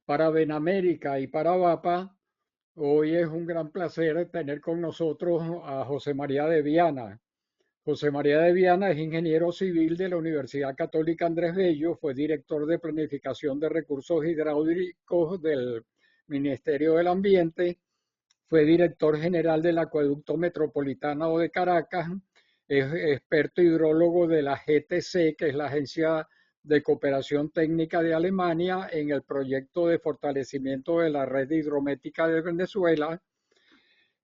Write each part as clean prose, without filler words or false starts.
Para Benamérica y para VAPA, hoy es un gran placer tener con nosotros a José María de Viana. José María de Viana es ingeniero civil de la Universidad Católica Andrés Bello, fue director de planificación de recursos hidráulicos del Ministerio del Ambiente, fue director general del Acueducto Metropolitano de Caracas, es experto hidrólogo de la GTC, que es la Agencia de Cooperación Técnica de Alemania, en el proyecto de fortalecimiento de la red hidrométrica de Venezuela,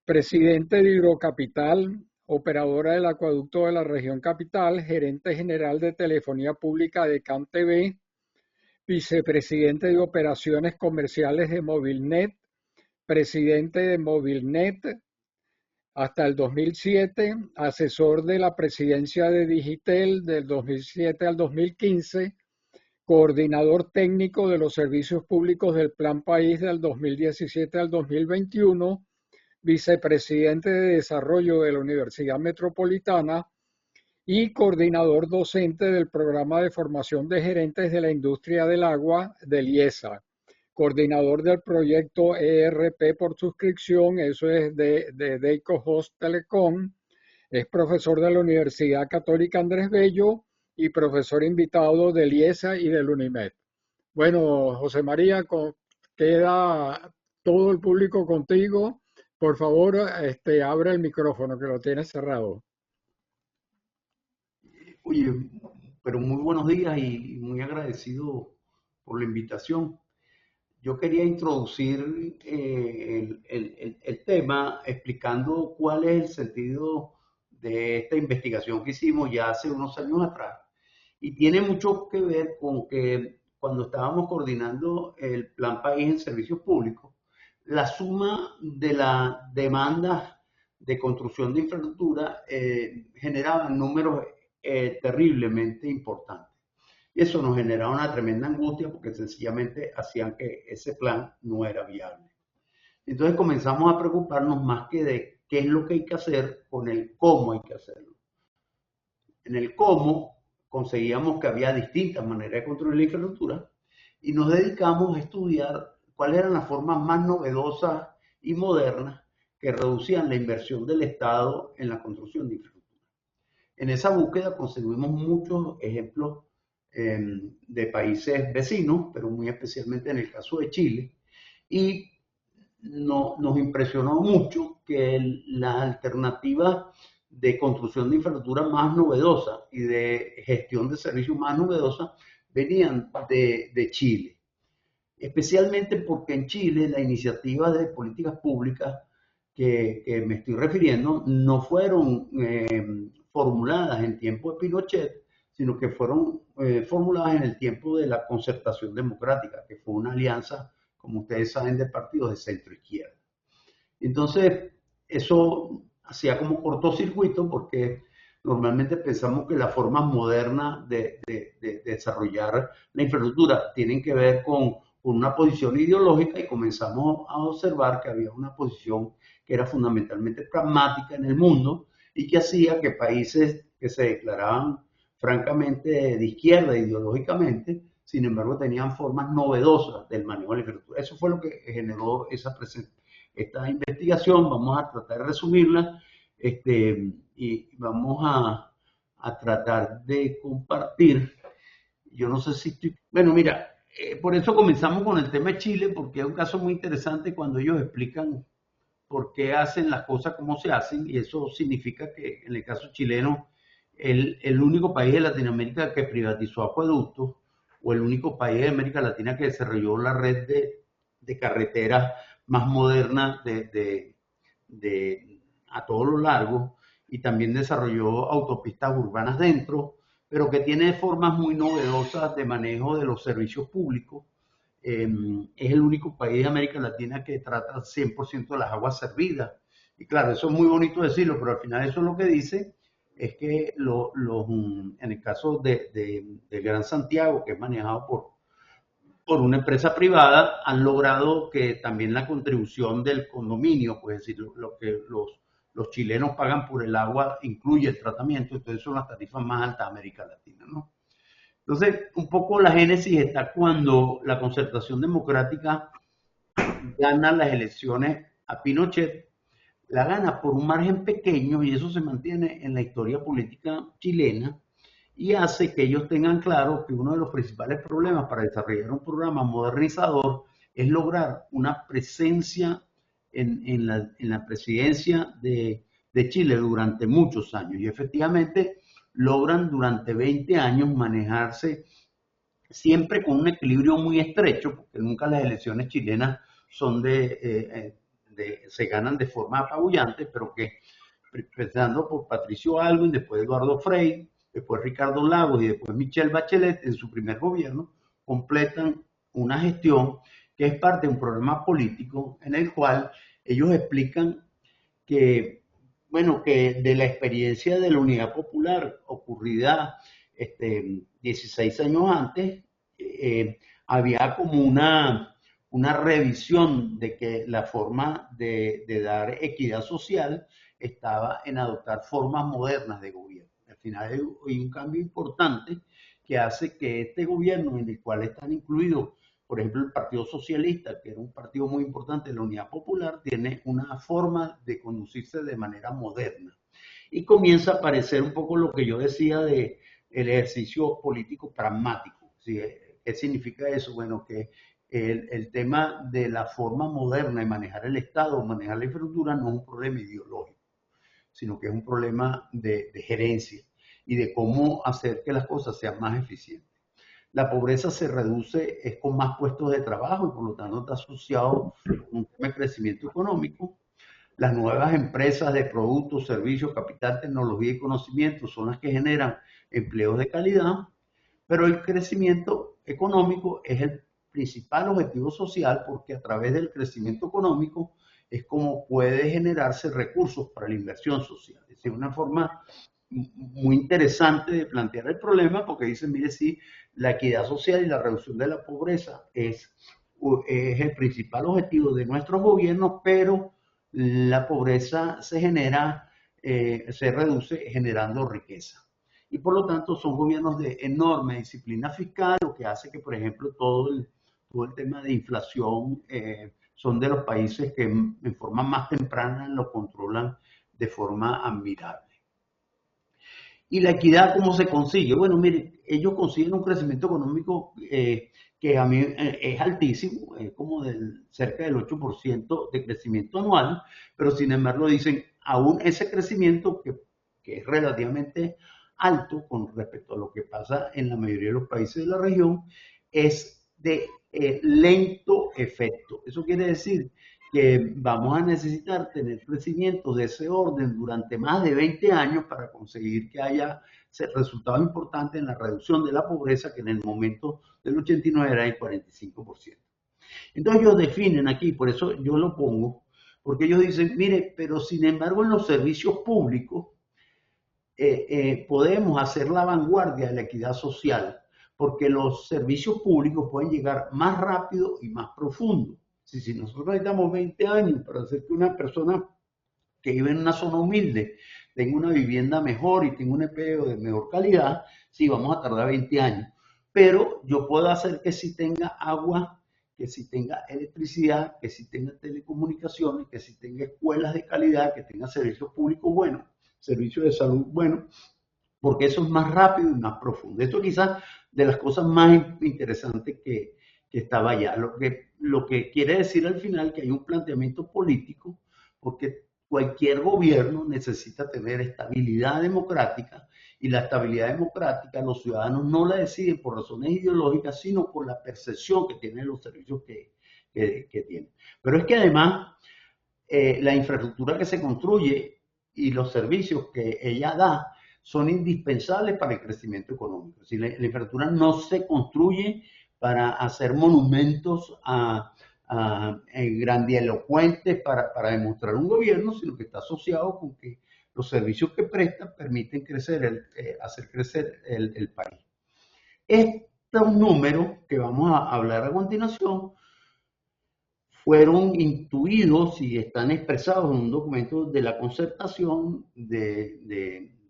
presidente de Hidrocapital, operadora del acueducto de la región capital, gerente general de telefonía pública de CanTV, vicepresidente de operaciones comerciales de Movilnet, presidente de Movilnet hasta el 2007, asesor de la presidencia de Digitel del 2007 al 2015, coordinador técnico de los servicios públicos del Plan País del 2017 al 2021, vicepresidente de desarrollo de la Universidad Metropolitana y coordinador docente del programa de formación de gerentes de la industria del agua del IESA, coordinador del proyecto ERP por suscripción, eso es de Deico Host Telecom, es profesor de la Universidad Católica Andrés Bello y profesor invitado del IESA y del UNIMED. Bueno, José María, queda todo el público contigo. Por favor, abre el micrófono que lo tienes cerrado. Oye, pero muy buenos días y muy agradecido por la invitación. Yo quería introducir el tema explicando cuál es el sentido de esta investigación que hicimos ya hace unos años atrás. Y tiene mucho que ver con que cuando estábamos coordinando el Plan País en Servicios Públicos, la suma de la demanda de construcción de infraestructura generaba números terriblemente importantes. Y eso nos generaba una tremenda angustia porque sencillamente hacían que ese plan no era viable. Entonces comenzamos a preocuparnos más que de qué es lo que hay que hacer, con el cómo hay que hacerlo. En el cómo conseguíamos que había distintas maneras de construir la infraestructura y nos dedicamos a estudiar cuáles eran las formas más novedosas y modernas que reducían la inversión del Estado en la construcción de infraestructura. En esa búsqueda conseguimos muchos ejemplos de países vecinos, pero muy especialmente en el caso de Chile, y nos impresionó mucho que las alternativas de construcción de infraestructura más novedosa y de gestión de servicios más novedosa venían de Chile. Especialmente porque en Chile la iniciativa de políticas públicas que me estoy refiriendo no fueron formuladas en tiempo de Pinochet, sino que fueron formuladas en el tiempo de la concertación democrática, que fue una alianza, como ustedes saben, de partidos de centro izquierda. Entonces, eso hacía como cortocircuito porque normalmente pensamos que las formas modernas de desarrollar la infraestructura tienen que ver con una posición ideológica y comenzamos a observar que había una posición que era fundamentalmente pragmática en el mundo y que hacía que países que se declaraban francamente de izquierda ideológicamente, sin embargo tenían formas novedosas del manejo de la infraestructura. Eso fue lo que generó esta investigación. Vamos a tratar de resumirla y vamos a tratar de compartir. Yo no sé si estoy... Bueno, mira, por eso comenzamos con el tema de Chile, porque es un caso muy interesante cuando ellos explican por qué hacen las cosas como se hacen, y eso significa que en el caso chileno, el único país de Latinoamérica que privatizó acueductos, o el único país de América Latina que desarrolló la red de carreteras más moderna a todo lo largo, y también desarrolló autopistas urbanas dentro, pero que tiene formas muy novedosas de manejo de los servicios públicos. Es el único país de América Latina que trata 100% de las aguas servidas. Y claro, eso es muy bonito decirlo, pero al final eso lo que dice es que en el caso del Gran Santiago, que es manejado por una empresa privada, han logrado que también la contribución del condominio, pues es decir, lo que los chilenos pagan por el agua incluye el tratamiento, entonces son las tarifas más altas de América Latina, ¿no? Entonces, un poco la génesis está cuando la Concertación Democrática gana las elecciones a Pinochet, la gana por un margen pequeño y eso se mantiene en la historia política chilena y hace que ellos tengan claro que uno de los principales problemas para desarrollar un programa modernizador es lograr una presencia en la presidencia de Chile durante muchos años. Y efectivamente logran durante 20 años manejarse siempre con un equilibrio muy estrecho, porque nunca las elecciones chilenas son se ganan de forma apabullante, pero que empezando por Patricio Aylwin, después Eduardo Frei, después Ricardo Lagos y después Michelle Bachelet en su primer gobierno, completan una gestión que es parte de un programa político en el cual ellos explican que, bueno, que de la experiencia de la Unidad Popular ocurrida 16 años antes, había como una revisión de que la forma de dar equidad social estaba en adoptar formas modernas de gobierno. Al final hay un cambio importante que hace que este gobierno en el cual están incluidos, por ejemplo, el Partido Socialista, que era un partido muy importante de la Unidad Popular, tiene una forma de conducirse de manera moderna. Y comienza a aparecer un poco lo que yo decía de el ejercicio político pragmático. ¿Sí? ¿Qué significa eso? Bueno, que el tema de la forma moderna de manejar el Estado, manejar la infraestructura, no es un problema ideológico, sino que es un problema de gerencia y de cómo hacer que las cosas sean más eficientes. La pobreza se reduce es con más puestos de trabajo y por lo tanto está asociado con un tema de crecimiento económico. Las nuevas empresas de productos, servicios, capital, tecnología y conocimiento son las que generan empleos de calidad, pero el crecimiento económico es el principal objetivo social porque a través del crecimiento económico es como puede generarse recursos para la inversión social. Es decir, una forma muy interesante de plantear el problema porque dicen, mire, sí, la equidad social y la reducción de la pobreza es el principal objetivo de nuestros gobiernos, pero la pobreza se reduce generando riqueza. Y por lo tanto son gobiernos de enorme disciplina fiscal, lo que hace que, por ejemplo, todo el tema de inflación son de los países que en forma más temprana lo controlan de forma admirable. ¿Y la equidad cómo se consigue? Bueno, mire, ellos consiguen un crecimiento económico que a mí es altísimo, es como cerca del 8% de crecimiento anual, pero sin embargo dicen, aún ese crecimiento que es relativamente alto con respecto a lo que pasa en la mayoría de los países de la región, es de lento efecto. Eso quiere decir que vamos a necesitar tener crecimiento de ese orden durante más de 20 años para conseguir que haya resultados importantes en la reducción de la pobreza, que en el momento del 89 era el 45%. Entonces ellos definen aquí, por eso yo lo pongo, porque ellos dicen, mire, pero sin embargo en los servicios públicos podemos hacer la vanguardia de la equidad social, porque los servicios públicos pueden llegar más rápido y más profundo. Si nosotros necesitamos 20 años para hacer que una persona que vive en una zona humilde tenga una vivienda mejor y tenga un empleo de mejor calidad, sí, vamos a tardar 20 años. Pero yo puedo hacer que si tenga agua, que si tenga electricidad, que si tenga telecomunicaciones, que si tenga escuelas de calidad, que tenga servicios públicos buenos, servicios de salud buenos, porque eso es más rápido y más profundo. Esto quizás de las cosas más interesantes que estaba allá. Lo que quiere decir al final que hay un planteamiento político, porque cualquier gobierno necesita tener estabilidad democrática y la estabilidad democrática los ciudadanos no la deciden por razones ideológicas, sino por la percepción que tienen los servicios que tienen. Pero es que además la infraestructura que se construye y los servicios que ella da son indispensables para el crecimiento económico. Si la infraestructura no se construye para hacer monumentos grandilocuentes para demostrar un gobierno, sino que está asociado con que los servicios que prestan permiten hacer crecer el país. Estos números que vamos a hablar a continuación fueron intuidos y están expresados en un documento de la concertación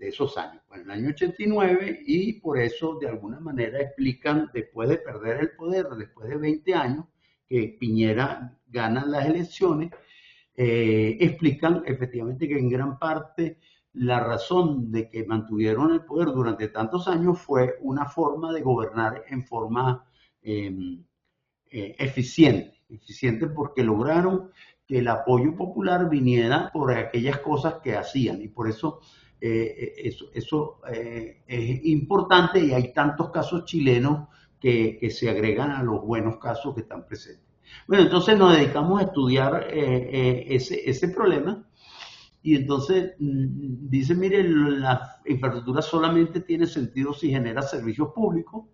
de esos años, en el año 89, y por eso de alguna manera explican, después de perder el poder, después de 20 años, que Piñera gana las elecciones, explican efectivamente que en gran parte la razón de que mantuvieron el poder durante tantos años fue una forma de gobernar en forma eficiente porque lograron que el apoyo popular viniera por aquellas cosas que hacían y por eso eso es importante y hay tantos casos chilenos que se agregan a los buenos casos que están presentes. Bueno, entonces nos dedicamos a estudiar ese problema y entonces dice, mire, la infraestructura solamente tiene sentido si genera servicios públicos.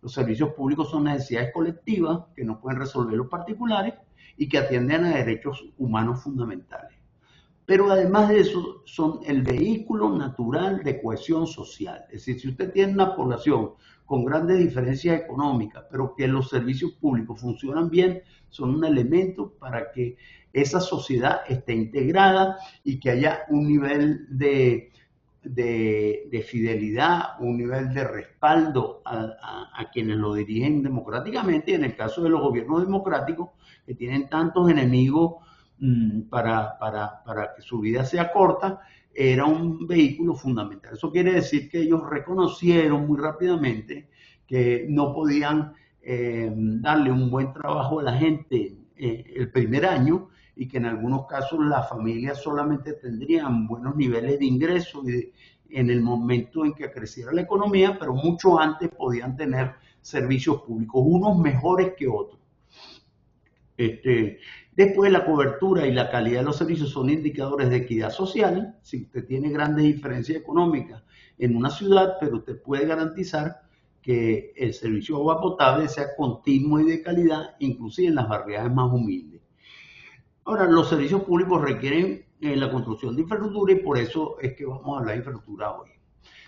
Los servicios públicos son necesidades colectivas que no pueden resolver los particulares y que atienden a derechos humanos fundamentales. Pero además de eso, son el vehículo natural de cohesión social. Es decir, si usted tiene una población con grandes diferencias económicas, pero que los servicios públicos funcionan bien, son un elemento para que esa sociedad esté integrada y que haya un nivel de fidelidad, un nivel de respaldo a quienes lo dirigen democráticamente. Y en el caso de los gobiernos democráticos, que tienen tantos enemigos para que su vida sea corta, era un vehículo fundamental. Eso quiere decir que ellos reconocieron muy rápidamente que no podían darle un buen trabajo a la gente el primer año y que en algunos casos las familias solamente tendrían buenos niveles de ingresos en el momento en que creciera la economía, pero mucho antes podían tener servicios públicos, unos mejores que otros. Después la cobertura y la calidad de los servicios son indicadores de equidad social. Si usted tiene grandes diferencias económicas en una ciudad, pero usted puede garantizar que el servicio de agua potable sea continuo y de calidad, inclusive en las barriadas más humildes. Ahora, los servicios públicos requieren la construcción de infraestructura y por eso es que vamos a hablar de infraestructura hoy.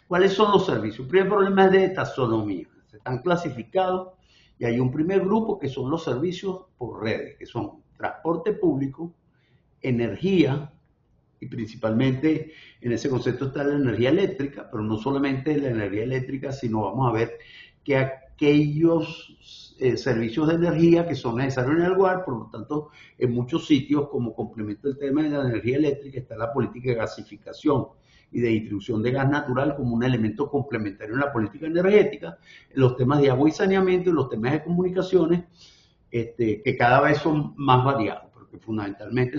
¿Cuáles son los servicios? El primer problema es de taxonomía. Están clasificados y hay un primer grupo que son los servicios por redes, que son transporte público, energía, y principalmente en ese concepto está la energía eléctrica, pero no solamente la energía eléctrica, sino vamos a ver que aquellos servicios de energía que son necesarios en el lugar, por lo tanto, en muchos sitios, como complemento del tema de la energía eléctrica, está la política de gasificación y de distribución de gas natural como un elemento complementario en la política energética, los temas de agua y saneamiento y los temas de comunicaciones, que cada vez son más variados, porque fundamentalmente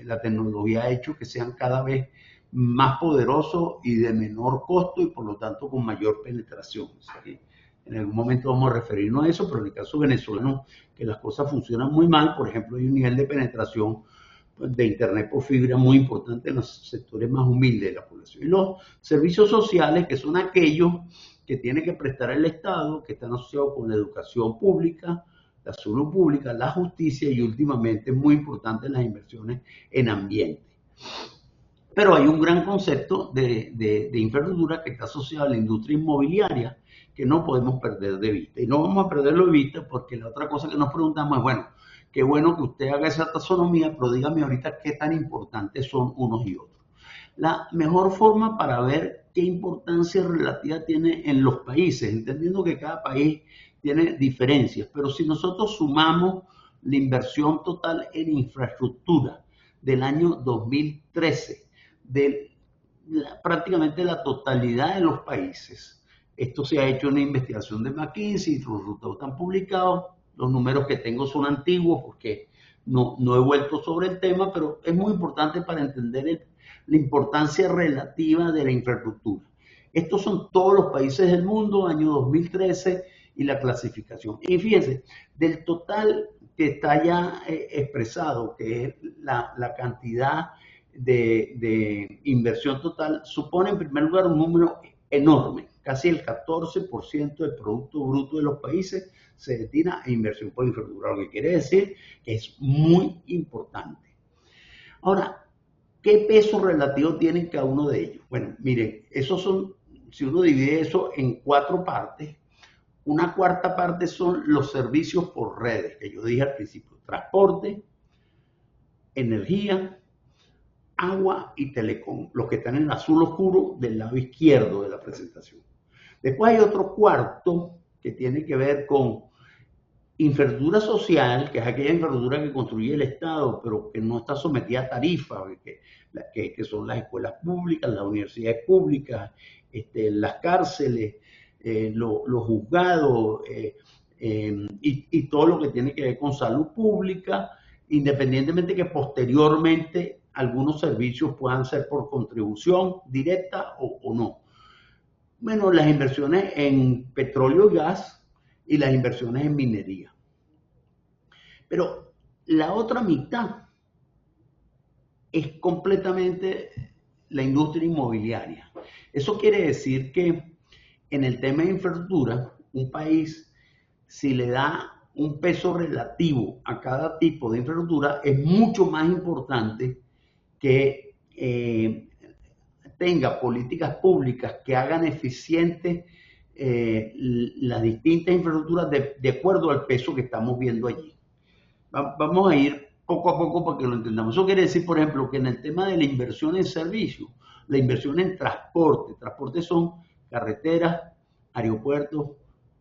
la tecnología ha hecho que sean cada vez más poderosos y de menor costo y por lo tanto con mayor penetración. ¿Sí? En algún momento vamos a referirnos a eso, pero en el caso venezolano, que las cosas funcionan muy mal, por ejemplo, hay un nivel de penetración de Internet por fibra muy importante en los sectores más humildes de la población. Y los servicios sociales, que son aquellos que tiene que prestar el Estado, que están asociados con la educación pública, la salud pública, la justicia y últimamente, muy importante, las inversiones en ambiente. Pero hay un gran concepto de infraestructura que está asociado a la industria inmobiliaria que no podemos perder de vista. Y no vamos a perderlo de vista porque la otra cosa que nos preguntamos es, bueno, qué bueno que usted haga esa taxonomía, pero dígame ahorita qué tan importantes son unos y otros. La mejor forma para ver qué importancia relativa tiene en los países, entendiendo que cada país tiene diferencias, pero si nosotros sumamos la inversión total en infraestructura del año 2013, de prácticamente la totalidad de los países, esto se ha hecho en una investigación de McKinsey, los resultados están publicados, los números que tengo son antiguos porque no he vuelto sobre el tema, pero es muy importante para entender la importancia relativa de la infraestructura. Estos son todos los países del mundo, año 2013, y la clasificación. Y fíjense, del total que está ya expresado, que es la cantidad de inversión total, supone en primer lugar un número enorme. Casi el 14% del Producto Bruto de los países se destina a inversión por infraestructura, lo que quiere decir que es muy importante. Ahora, ¿qué peso relativo tienen cada uno de ellos? Bueno, miren, esos son, si uno divide eso en 4 partes, una cuarta parte son los servicios por redes, que yo dije al principio, transporte, energía, agua y telecom, los que están en el azul oscuro del lado izquierdo de la presentación. Después hay otro cuarto que tiene que ver con infraestructura social, que es aquella infraestructura que construye el Estado, pero que no está sometida a tarifas, que son las escuelas públicas, las universidades públicas, las cárceles, los juzgados y todo lo que tiene que ver con salud pública, independientemente que posteriormente algunos servicios puedan ser por contribución directa o no. Bueno, las inversiones en petróleo y gas y las inversiones en minería. Pero la otra mitad es completamente la industria inmobiliaria. Eso quiere decir que en el tema de infraestructura, un país, si le da un peso relativo a cada tipo de infraestructura, es mucho más importante que tenga políticas públicas que hagan eficientes las distintas infraestructuras de acuerdo al peso que estamos viendo allí. Vamos a ir poco a poco para que lo entendamos. Eso quiere decir, por ejemplo, que en el tema de la inversión en servicios, la inversión en transporte son carreteras, aeropuertos,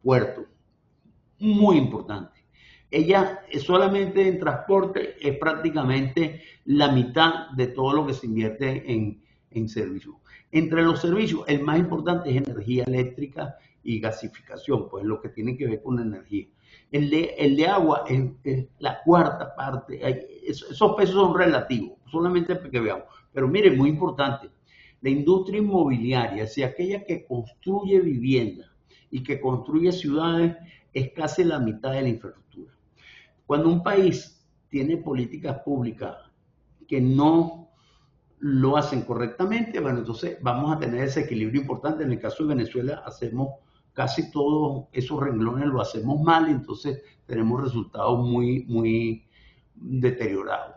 puertos, muy importante. Ella solamente en transporte es prácticamente la mitad de todo lo que se invierte en servicios. Entre los servicios, el más importante es energía eléctrica y gasificación, pues lo que tiene que ver con energía. El de agua es la cuarta parte. Esos pesos son relativos, solamente para que veamos. Pero mire, muy importante, la industria inmobiliaria, si aquella que construye viviendas y que construye ciudades, es casi la mitad de la infraestructura. Cuando un país tiene políticas públicas que no lo hacen correctamente, bueno, entonces vamos a tener ese equilibrio importante. En el caso de Venezuela hacemos casi todos esos renglones, lo hacemos mal, y entonces tenemos resultados muy deteriorados.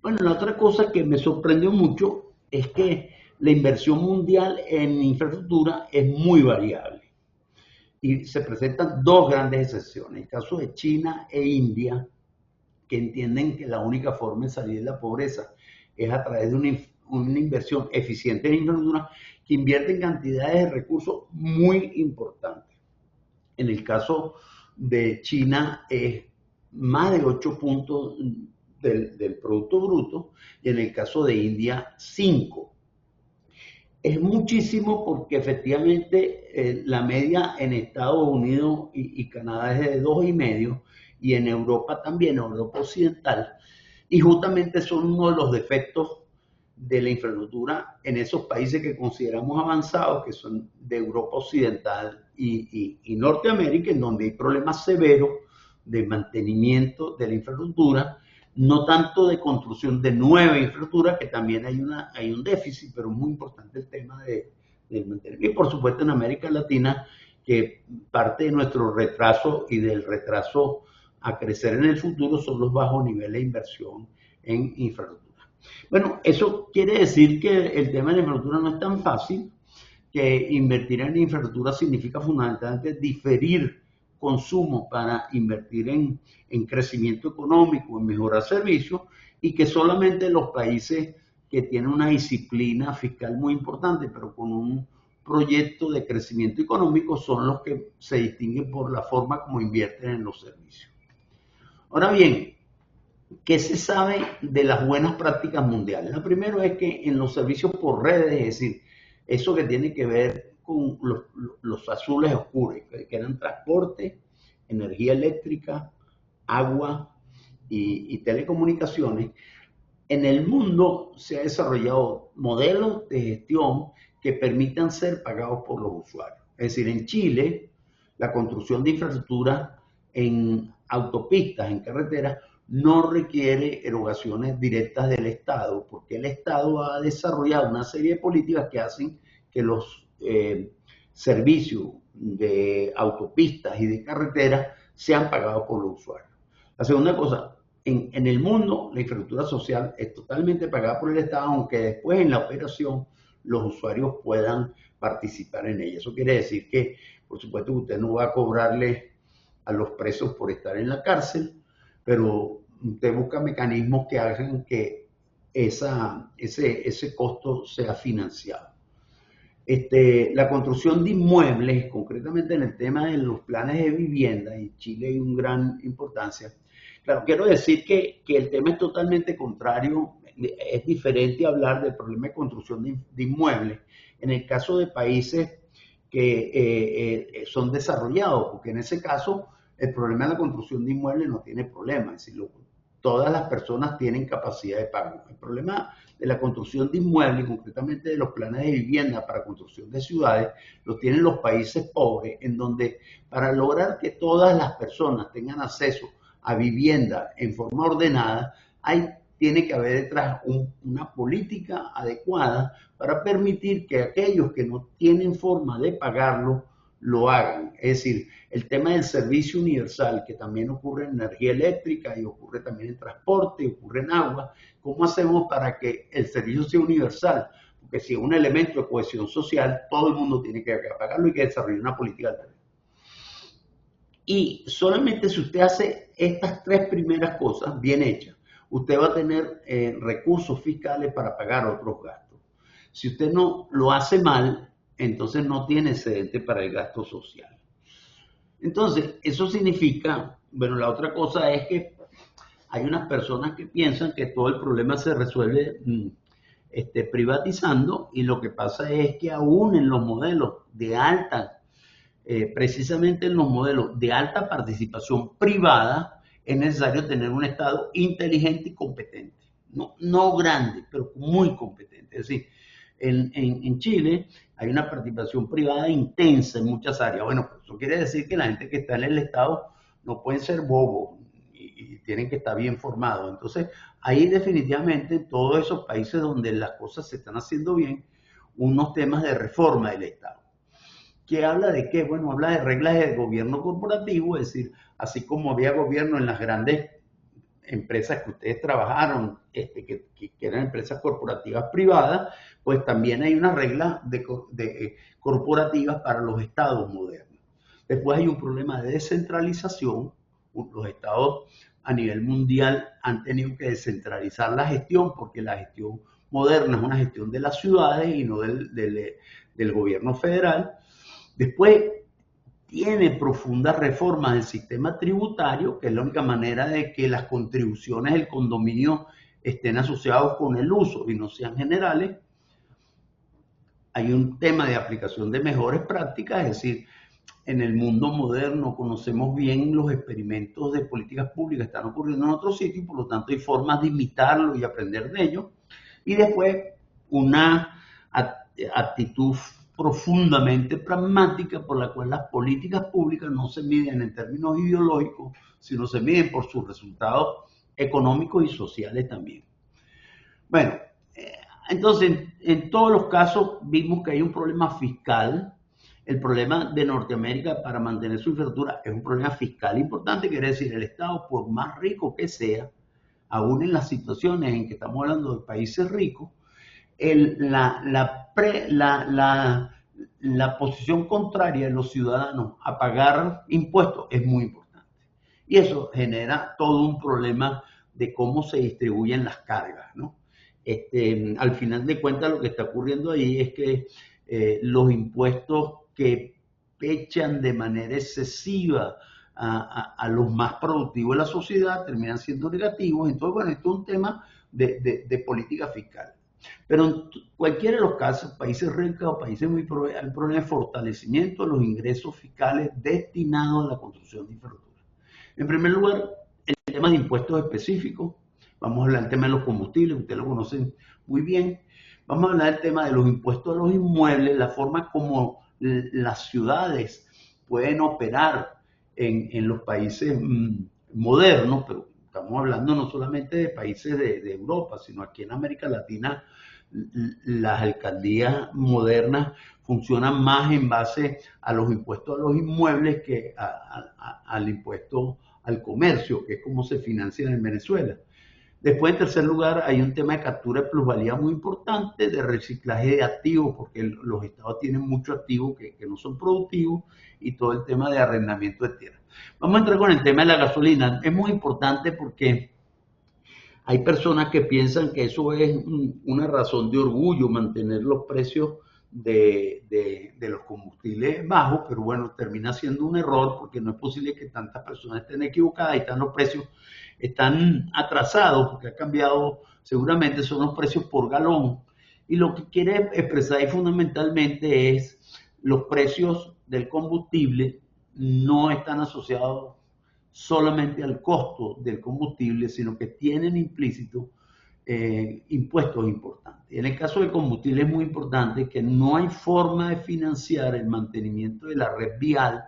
Bueno, la otra cosa que me sorprendió mucho es que la inversión mundial en infraestructura es muy variable. Y se presentan dos grandes excepciones, el caso de China e India, que entienden que la única forma de salir de la pobreza es a través de una inversión eficiente en infraestructura, que invierte en cantidades de recursos muy importantes. En el caso de China es más de 8 puntos del Producto Bruto, y en el caso de India 5. Es muchísimo porque efectivamente la media en Estados Unidos y Canadá es de 2,5, y en Europa también, en Europa Occidental, y justamente son uno de los defectos de la infraestructura en esos países que consideramos avanzados, que son de Europa Occidental y Norteamérica, en donde hay problemas severos de mantenimiento de la infraestructura, no tanto de construcción de nueva infraestructura, que también hay un déficit, pero es muy importante el tema del mantenimiento. Y por supuesto en América Latina, que parte de nuestro retraso y del retraso a crecer en el futuro son los bajos niveles de inversión en infraestructura. Bueno, eso quiere decir que el tema de la infraestructura no es tan fácil, que invertir en infraestructura significa fundamentalmente diferir consumo para invertir en crecimiento económico, en mejorar servicios, y que solamente los países que tienen una disciplina fiscal muy importante, pero con un proyecto de crecimiento económico, son los que se distinguen por la forma como invierten en los servicios. Ahora bien, ¿qué se sabe de las buenas prácticas mundiales? Lo primero es que en los servicios por redes, es decir, eso que tiene que ver con los azules oscuros, que eran transporte, energía eléctrica, agua y telecomunicaciones, en el mundo se han desarrollado modelos de gestión que permitan ser pagados por los usuarios. Es decir, en Chile, la construcción de infraestructura en autopistas, en carreteras, no requiere erogaciones directas del Estado, porque el Estado ha desarrollado una serie de políticas que hacen que los servicios de autopistas y de carreteras sean pagados por los usuarios. La segunda cosa, en el mundo la infraestructura social es totalmente pagada por el Estado, aunque después en la operación los usuarios puedan participar en ella. Eso quiere decir que, por supuesto, que usted no va a cobrarle a los presos por estar en la cárcel, pero usted busca mecanismos que hagan que ese costo sea financiado. La construcción de inmuebles, concretamente en el tema de los planes de vivienda, en Chile hay una gran importancia. Claro, quiero decir que el tema es totalmente contrario, es diferente hablar del problema de construcción de inmuebles en el caso de países que son desarrollados, porque en ese caso el problema de la construcción de inmuebles no tiene problema, es decir, todas las personas tienen capacidad de pago. El problema de la construcción de inmuebles, concretamente de los planes de vivienda para construcción de ciudades, los tienen los países pobres, en donde para lograr que todas las personas tengan acceso a vivienda en forma ordenada, tiene que haber detrás una política adecuada para permitir que aquellos que no tienen forma de pagarlo, lo hagan. Es decir, el tema del servicio universal, que también ocurre en energía eléctrica y ocurre también en transporte, ocurre en agua. ¿Cómo hacemos para que el servicio sea universal? Porque si es un elemento de cohesión social, todo el mundo tiene que pagarlo y que desarrollar una política alternativa. Y solamente si usted hace estas tres primeras cosas bien hechas, usted va a tener recursos fiscales para pagar otros gastos. Si usted no lo hace mal, entonces no tiene excedente para el gasto social. Entonces, eso significa, bueno, la otra cosa es que hay unas personas que piensan que todo el problema se resuelve privatizando, y lo que pasa es que aún en los modelos de alta, precisamente en los modelos de alta participación privada, es necesario tener un Estado inteligente y competente. No grande, pero muy competente. Es decir, en Chile hay una participación privada intensa en muchas áreas. Bueno, pues eso quiere decir que la gente que está en el Estado no pueden ser bobos y tienen que estar bien formados. Entonces, ahí definitivamente en todos esos países donde las cosas se están haciendo bien, unos temas de reforma del Estado. ¿Qué habla de qué? Bueno, habla de reglas de gobierno corporativo, es decir, así como había gobierno en las grandes empresas que ustedes trabajaron, que eran empresas corporativas privadas, pues también hay unas reglas corporativas para los estados modernos. Después hay un problema de descentralización. Los estados a nivel mundial han tenido que descentralizar la gestión, porque la gestión moderna es una gestión de las ciudades y no del gobierno federal. Después tiene profundas reformas del sistema tributario, que es la única manera de que las contribuciones del condominio estén asociados con el uso y no sean generales. Hay un tema de aplicación de mejores prácticas, es decir, en el mundo moderno conocemos bien los experimentos de políticas públicas que están ocurriendo en otros sitios, por lo tanto hay formas de imitarlo y aprender de ello. Y después una actitud profundamente pragmática, por la cual las políticas públicas no se miden en términos ideológicos, sino se miden por sus resultados económicos y sociales también. Bueno, entonces en todos los casos vimos que hay un problema fiscal. El problema de Norteamérica para mantener su infraestructura es un problema fiscal importante, quiere decir, el Estado, por más rico que sea, aún en las situaciones en que estamos hablando de países ricos, la posición contraria de los ciudadanos a pagar impuestos es muy importante. Y eso genera todo un problema de cómo se distribuyen las cargas, ¿no? Al final de cuentas, lo que está ocurriendo ahí es que los impuestos que echan de manera excesiva a los más productivos de la sociedad terminan siendo negativos. Entonces, bueno, esto es un tema de política fiscal. Pero en cualquiera de los casos, países ricos o países muy pobres, hay un problema de fortalecimiento de los ingresos fiscales destinados a la construcción de infraestructura. En primer lugar, el tema de impuestos específicos. Vamos a hablar del tema de los combustibles, ustedes lo conocen muy bien. Vamos a hablar del tema de los impuestos a los inmuebles, la forma como las ciudades pueden operar en los países modernos, pero estamos hablando no solamente de países de Europa, sino aquí en América Latina, las alcaldías modernas funcionan más en base a los impuestos a los inmuebles que al impuesto al comercio, que es como se financian en Venezuela. Después, en tercer lugar, hay un tema de captura de plusvalía muy importante, de reciclaje de activos, porque los estados tienen muchos activos que no son productivos, y todo el tema de arrendamiento de tierra. Vamos a entrar con el tema de la gasolina. Es muy importante porque Hay personas que piensan que eso es una razón de orgullo mantener los precios de los combustibles bajos, pero bueno, termina siendo un error porque no es posible que tantas personas estén equivocadas y están los precios están atrasados porque ha cambiado, seguramente son los precios por galón. Y lo que quiere expresar fundamentalmente es los precios del combustible no están asociados solamente al costo del combustible, sino que tienen implícito impuestos importantes. En el caso del combustible es muy importante que no hay forma de financiar el mantenimiento de la red vial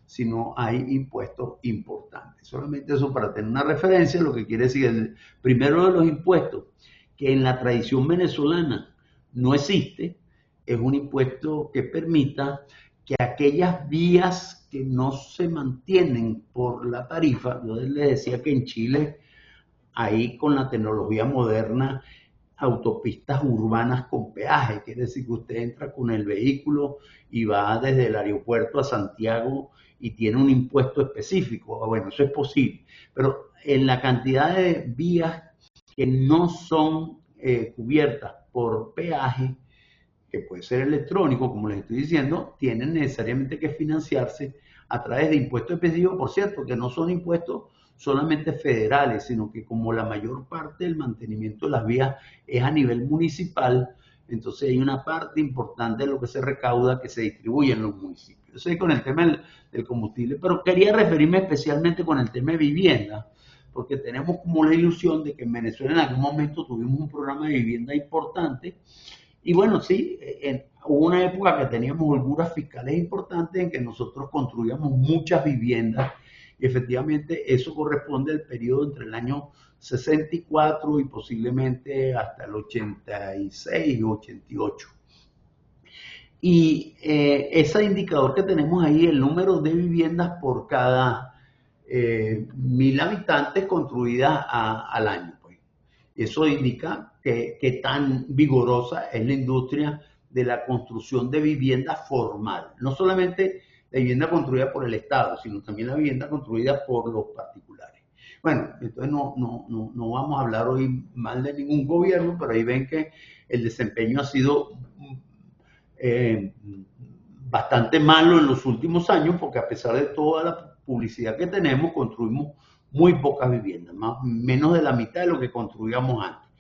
si no hay impuestos importantes. Solamente eso para tener una referencia, lo que quiere decir el primero de los impuestos que en la tradición venezolana no existe, es un impuesto que permita que aquellas vías que no se mantienen por la tarifa, yo les decía que en Chile ahí con la tecnología moderna, autopistas urbanas con peaje, quiere decir que usted entra con el vehículo y va desde el aeropuerto a Santiago y tiene un impuesto específico. Bueno, eso es posible, pero en la cantidad de vías que no son cubiertas por peaje, que puede ser electrónico, como les estoy diciendo, tienen necesariamente que financiarse a través de impuestos específicos, por cierto, que no son impuestos solamente federales, sino que como la mayor parte del mantenimiento de las vías es a nivel municipal, entonces hay una parte importante de lo que se recauda que se distribuye en los municipios. Eso es con el tema del combustible, pero quería referirme especialmente con el tema de vivienda, porque tenemos como la ilusión de que en Venezuela en algún momento tuvimos un programa de vivienda importante. Y bueno, sí, hubo una época que teníamos holguras fiscales importantes en que nosotros construíamos muchas viviendas y efectivamente eso corresponde al periodo entre el año 64 y posiblemente hasta el 86 y 88. Y ese indicador que tenemos ahí, el número de viviendas por cada 1000 habitantes construidas al año. Eso indica que tan vigorosa es la industria de la construcción de vivienda formal. No solamente la vivienda construida por el Estado, sino también la vivienda construida por los particulares. Bueno, entonces no vamos a hablar hoy mal de ningún gobierno, pero ahí ven que el desempeño ha sido bastante malo en los últimos años, porque a pesar de toda la publicidad que tenemos, construimos muy pocas viviendas, menos de la mitad de lo que construíamos antes.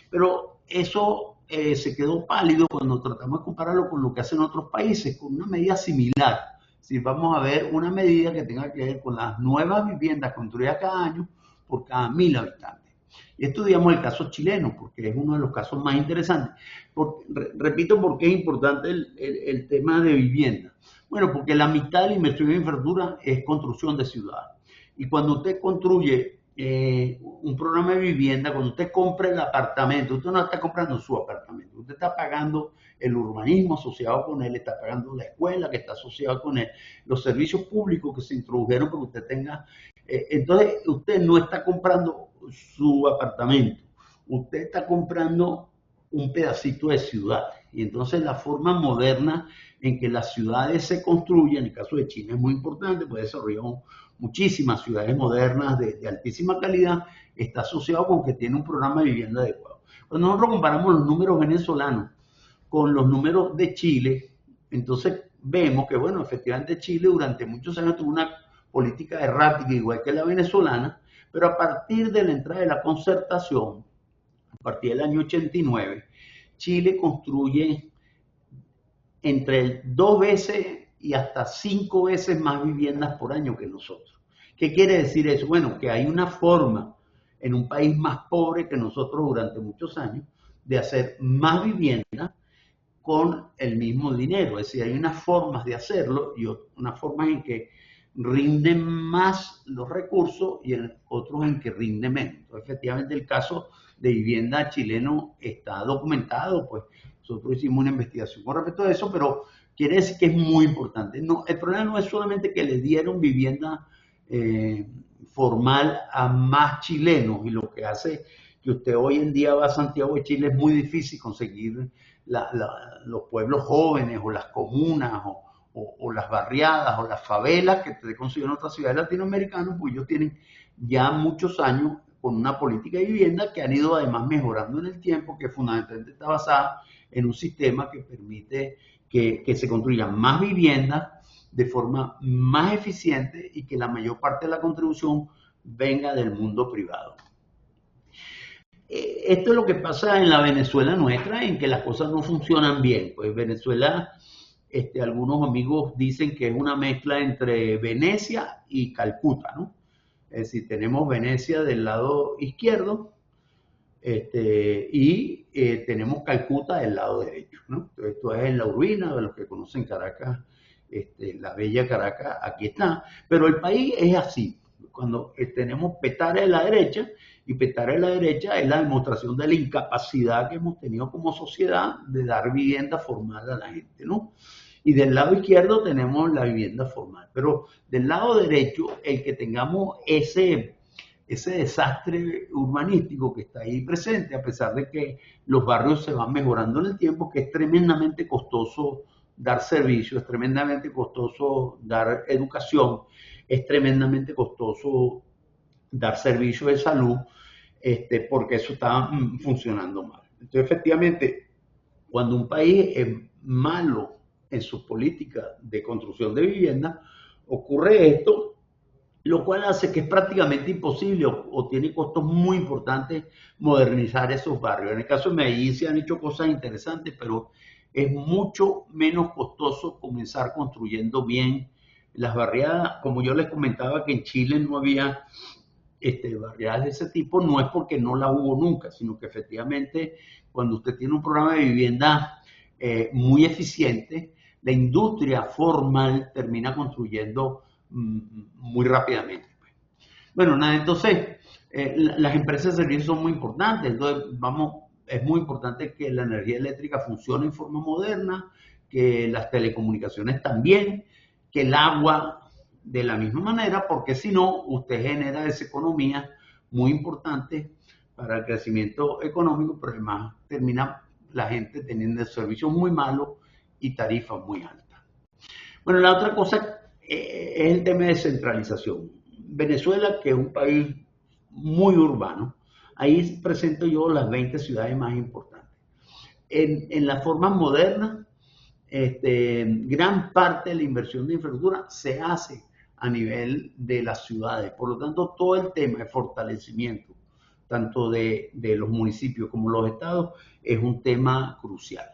Pero eso se quedó pálido cuando tratamos de compararlo con lo que hacen otros países, con una medida similar. Si vamos a ver una medida que tenga que ver con las nuevas viviendas construidas cada año por cada 1000 habitantes. Y estudiamos el caso chileno, porque es uno de los casos más interesantes. Repito, porque es importante el tema de vivienda. Bueno, porque la mitad de la inversión en infraestructura es construcción de ciudades. Y cuando usted construye un programa de vivienda, cuando usted compra el apartamento, usted no está comprando su apartamento, usted está pagando el urbanismo asociado con él, está pagando la escuela que está asociada con él, los servicios públicos que se introdujeron para que usted tenga. Entonces, usted no está comprando su apartamento, usted está comprando un pedacito de ciudad. Y entonces la forma moderna en que las ciudades se construyen, en el caso de China es muy importante, pues desarrollamos muchísimas ciudades modernas de altísima calidad, está asociado con que tiene un programa de vivienda adecuado. Cuando nosotros comparamos los números venezolanos con los números de Chile, entonces vemos que, bueno, efectivamente Chile durante muchos años tuvo una política errática igual que la venezolana, pero a partir de la entrada de la concertación, a partir del año 89, Chile construye entre 2 veces y hasta 5 veces más viviendas por año que nosotros. ¿Qué quiere decir eso? Bueno, que hay una forma en un país más pobre que nosotros durante muchos años de hacer más vivienda con el mismo dinero. Es decir, hay unas formas de hacerlo y unas formas en que rinden más los recursos y otros en que rinde menos. Entonces, efectivamente, el caso de vivienda chileno está documentado, pues nosotros hicimos una investigación con respecto a eso, pero quiere decir que es muy importante. No, el problema no es solamente que le dieron vivienda formal a más chilenos y lo que hace que usted hoy en día va a Santiago de Chile es muy difícil conseguir los pueblos jóvenes o las comunas o las barriadas o las favelas que te consiguen en otras ciudades latinoamericanas, pues ellos tienen ya muchos años con una política de vivienda que han ido además mejorando en el tiempo, que fundamentalmente está basada en un sistema que permite que se construyan más viviendas de forma más eficiente y que la mayor parte de la contribución venga del mundo privado. Esto es lo que pasa en la Venezuela nuestra, en que las cosas no funcionan bien. Pues Venezuela, algunos amigos dicen que es una mezcla entre Venecia y Calcuta, ¿no? Es decir, tenemos Venecia del lado izquierdo y tenemos Calcuta del lado derecho, ¿no? Entonces, esto es en la Urbina, de los que conocen Caracas, la bella Caracas, aquí está. Pero el país es así. Cuando tenemos Petare de la derecha, y Petare de la derecha es la demostración de la incapacidad que hemos tenido como sociedad de dar vivienda formal a la gente, ¿no? Y del lado izquierdo tenemos la vivienda formal. Pero del lado derecho, el que tengamos ese desastre urbanístico que está ahí presente, a pesar de que los barrios se van mejorando en el tiempo, que es tremendamente costoso dar servicios, es tremendamente costoso dar educación, es tremendamente costoso dar servicios de salud, porque eso está funcionando mal. Entonces, efectivamente, cuando un país es malo en sus políticas de construcción de vivienda, ocurre esto, lo cual hace que es prácticamente imposible o tiene costos muy importantes modernizar esos barrios. En el caso de Medellín se han hecho cosas interesantes, pero es mucho menos costoso comenzar construyendo bien las barriadas. Como yo les comentaba que en Chile no había barriadas de ese tipo, no es porque no la hubo nunca, sino que efectivamente cuando usted tiene un programa de vivienda muy eficiente, la industria formal termina construyendo muy rápidamente. Bueno, nada, entonces las empresas de servicios son muy importantes, entonces es muy importante que la energía eléctrica funcione en forma moderna, que las telecomunicaciones también, que el agua de la misma manera, porque si no, usted genera esa economía muy importante para el crecimiento económico, pero además termina la gente teniendo servicios muy malos y tarifas muy altas. Bueno, la otra cosa es el tema de descentralización. Venezuela, que es un país muy urbano, ahí presento yo las 20 ciudades más importantes. En las formas modernas, gran parte de la inversión de infraestructura se hace a nivel de las ciudades. Por lo tanto, todo el tema de fortalecimiento, tanto de los municipios como los estados, es un tema crucial.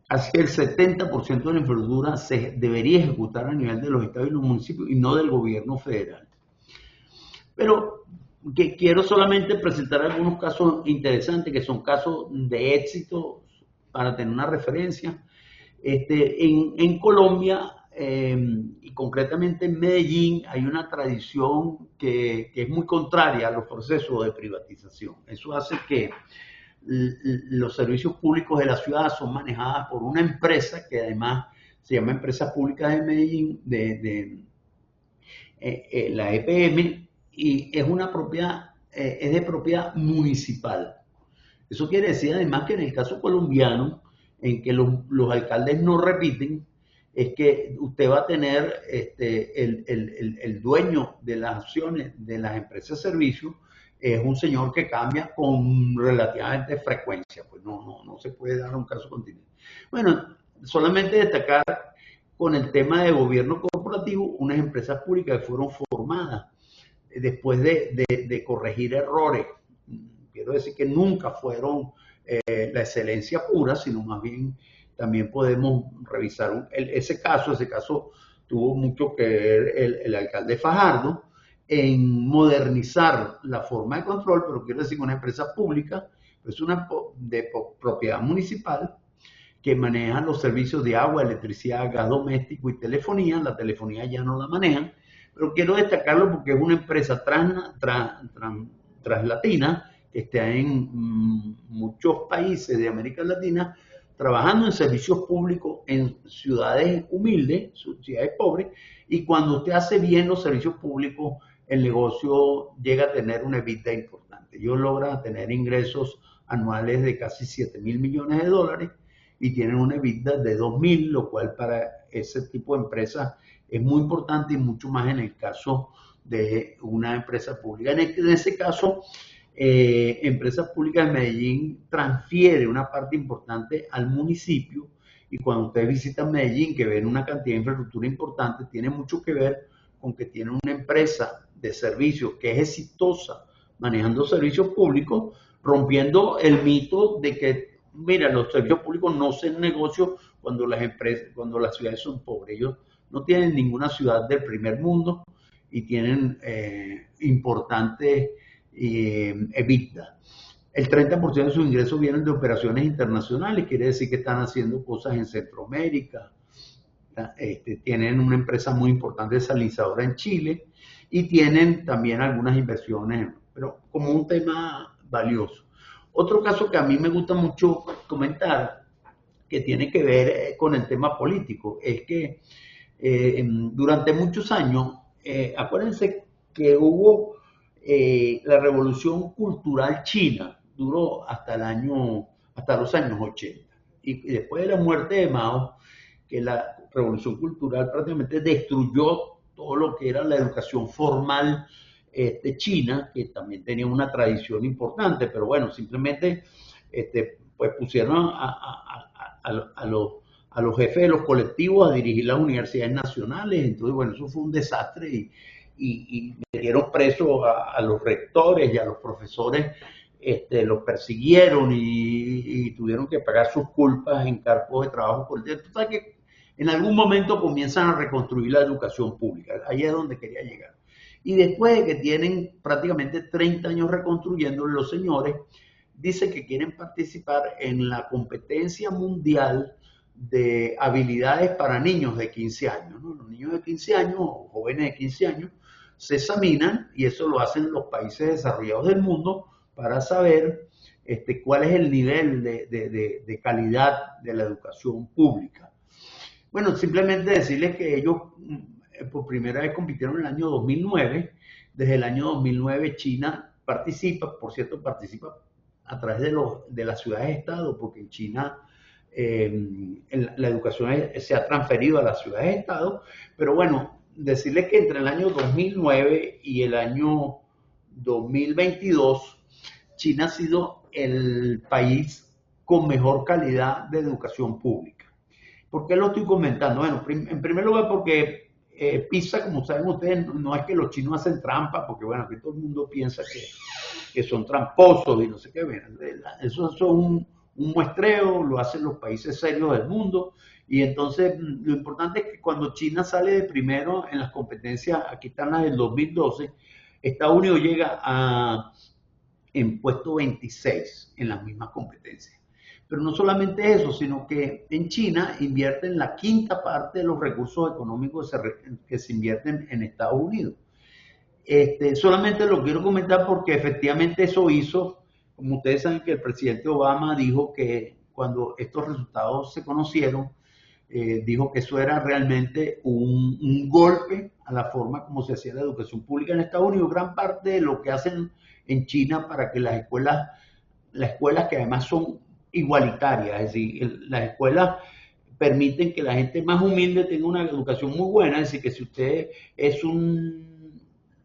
Así que el 70% de la infraestructura se debería ejecutar a nivel de los estados y los municipios y no del gobierno federal. Pero que quiero solamente presentar algunos casos interesantes, que son casos de éxito para tener una referencia. En Colombia y concretamente en Medellín hay una tradición que es muy contraria a los procesos de privatización. Eso hace que los servicios públicos de la ciudad son manejadas por una empresa que además se llama Empresas Públicas de Medellín, la EPM, y es una propiedad, es de propiedad municipal. Eso quiere decir además que en el caso colombiano, en que los alcaldes no repiten, es que usted va a tener el dueño de las acciones de las empresas de servicios, es un señor que cambia con relativamente frecuencia, pues no se puede dar un caso continuo. Bueno, solamente destacar con el tema de gobierno corporativo, unas empresas públicas que fueron formadas después de corregir errores. Quiero decir que nunca fueron la excelencia pura, sino más bien también podemos revisar ese caso tuvo mucho que ver el alcalde Fajardo en modernizar la forma de control, pero quiero decir que una empresa pública es una de propiedad municipal que maneja los servicios de agua, electricidad, gas doméstico y telefonía. La telefonía ya no la manejan, pero quiero destacarlo porque es una empresa translatina que está en muchos países de América Latina trabajando en servicios públicos en ciudades humildes, ciudades pobres, y cuando usted hace bien los servicios públicos, el negocio llega a tener una EBITDA importante. Ellos logran tener ingresos anuales de casi 7.000 millones de dólares y tienen una EBITDA de 2.000, lo cual para ese tipo de empresas es muy importante y mucho más en el caso de una empresa pública. En ese caso, Empresas Públicas de Medellín transfiere una parte importante al municipio, y cuando ustedes visitan Medellín, que ven una cantidad de infraestructura importante, tiene mucho que ver con que tiene una empresa de servicios que es exitosa manejando servicios públicos, rompiendo el mito de que, mira, los servicios públicos no son negocios cuando las empresas, cuando las ciudades son pobres. Ellos no tienen ninguna ciudad del primer mundo y tienen importantes EBITDA. El 30% de sus ingresos vienen de operaciones internacionales, quiere decir que están haciendo cosas en Centroamérica, tienen una empresa muy importante desalinizadora en Chile y tienen también algunas inversiones, pero como un tema valioso. Otro caso que a mí me gusta mucho comentar, que tiene que ver con el tema político, es que durante muchos años, acuérdense que hubo la revolución cultural china, duró hasta los años 80. Y después de la muerte de Mao, que la revolución cultural prácticamente destruyó todo lo que era la educación formal china, que también tenía una tradición importante, pero bueno, simplemente pues pusieron a los jefes de los colectivos a dirigir las universidades nacionales. Entonces, bueno, eso fue un desastre y metieron presos a los rectores y a los profesores, los persiguieron y tuvieron que pagar sus culpas en cargos de trabajo por el tiempo. O sea que en algún momento comienzan a reconstruir la educación pública. Ahí es donde quería llegar. Y después de que tienen prácticamente 30 años reconstruyendo, los señores dicen que quieren participar en la competencia mundial de habilidades para niños de 15 años, ¿no? Los niños de 15 años o jóvenes de 15 años se examinan, y eso lo hacen los países desarrollados del mundo, para saber cuál es el nivel de calidad de la educación pública. Bueno, simplemente decirles que ellos por primera vez compitieron en el año 2009. Desde el año 2009 China participa, por cierto, participa a través de las ciudades-estado, porque en China la educación se ha transferido a las ciudades-estado. Pero bueno, decirles que entre el año 2009 y el año 2022, China ha sido el país con mejor calidad de educación pública. ¿Por qué lo estoy comentando? Bueno, en primer lugar porque PISA, como saben ustedes, no es que los chinos hacen trampa, porque bueno, aquí todo el mundo piensa que son tramposos y no sé qué. Eso es un muestreo, lo hacen los países serios del mundo. Y entonces lo importante es que cuando China sale de primero en las competencias, aquí están las del 2012, Estados Unidos llega en puesto 26 en las mismas competencias. Pero no solamente eso, sino que en China invierten la quinta parte de los recursos económicos que se invierten en Estados Unidos. Solamente lo quiero comentar porque efectivamente eso hizo, como ustedes saben que el presidente Obama dijo que cuando estos resultados se conocieron, dijo que eso era realmente un golpe a la forma como se hacía la educación pública en Estados Unidos. Gran parte de lo que hacen en China para que las escuelas que además son igualitarias, es decir, las escuelas permiten que la gente más humilde tenga una educación muy buena, es decir, que si usted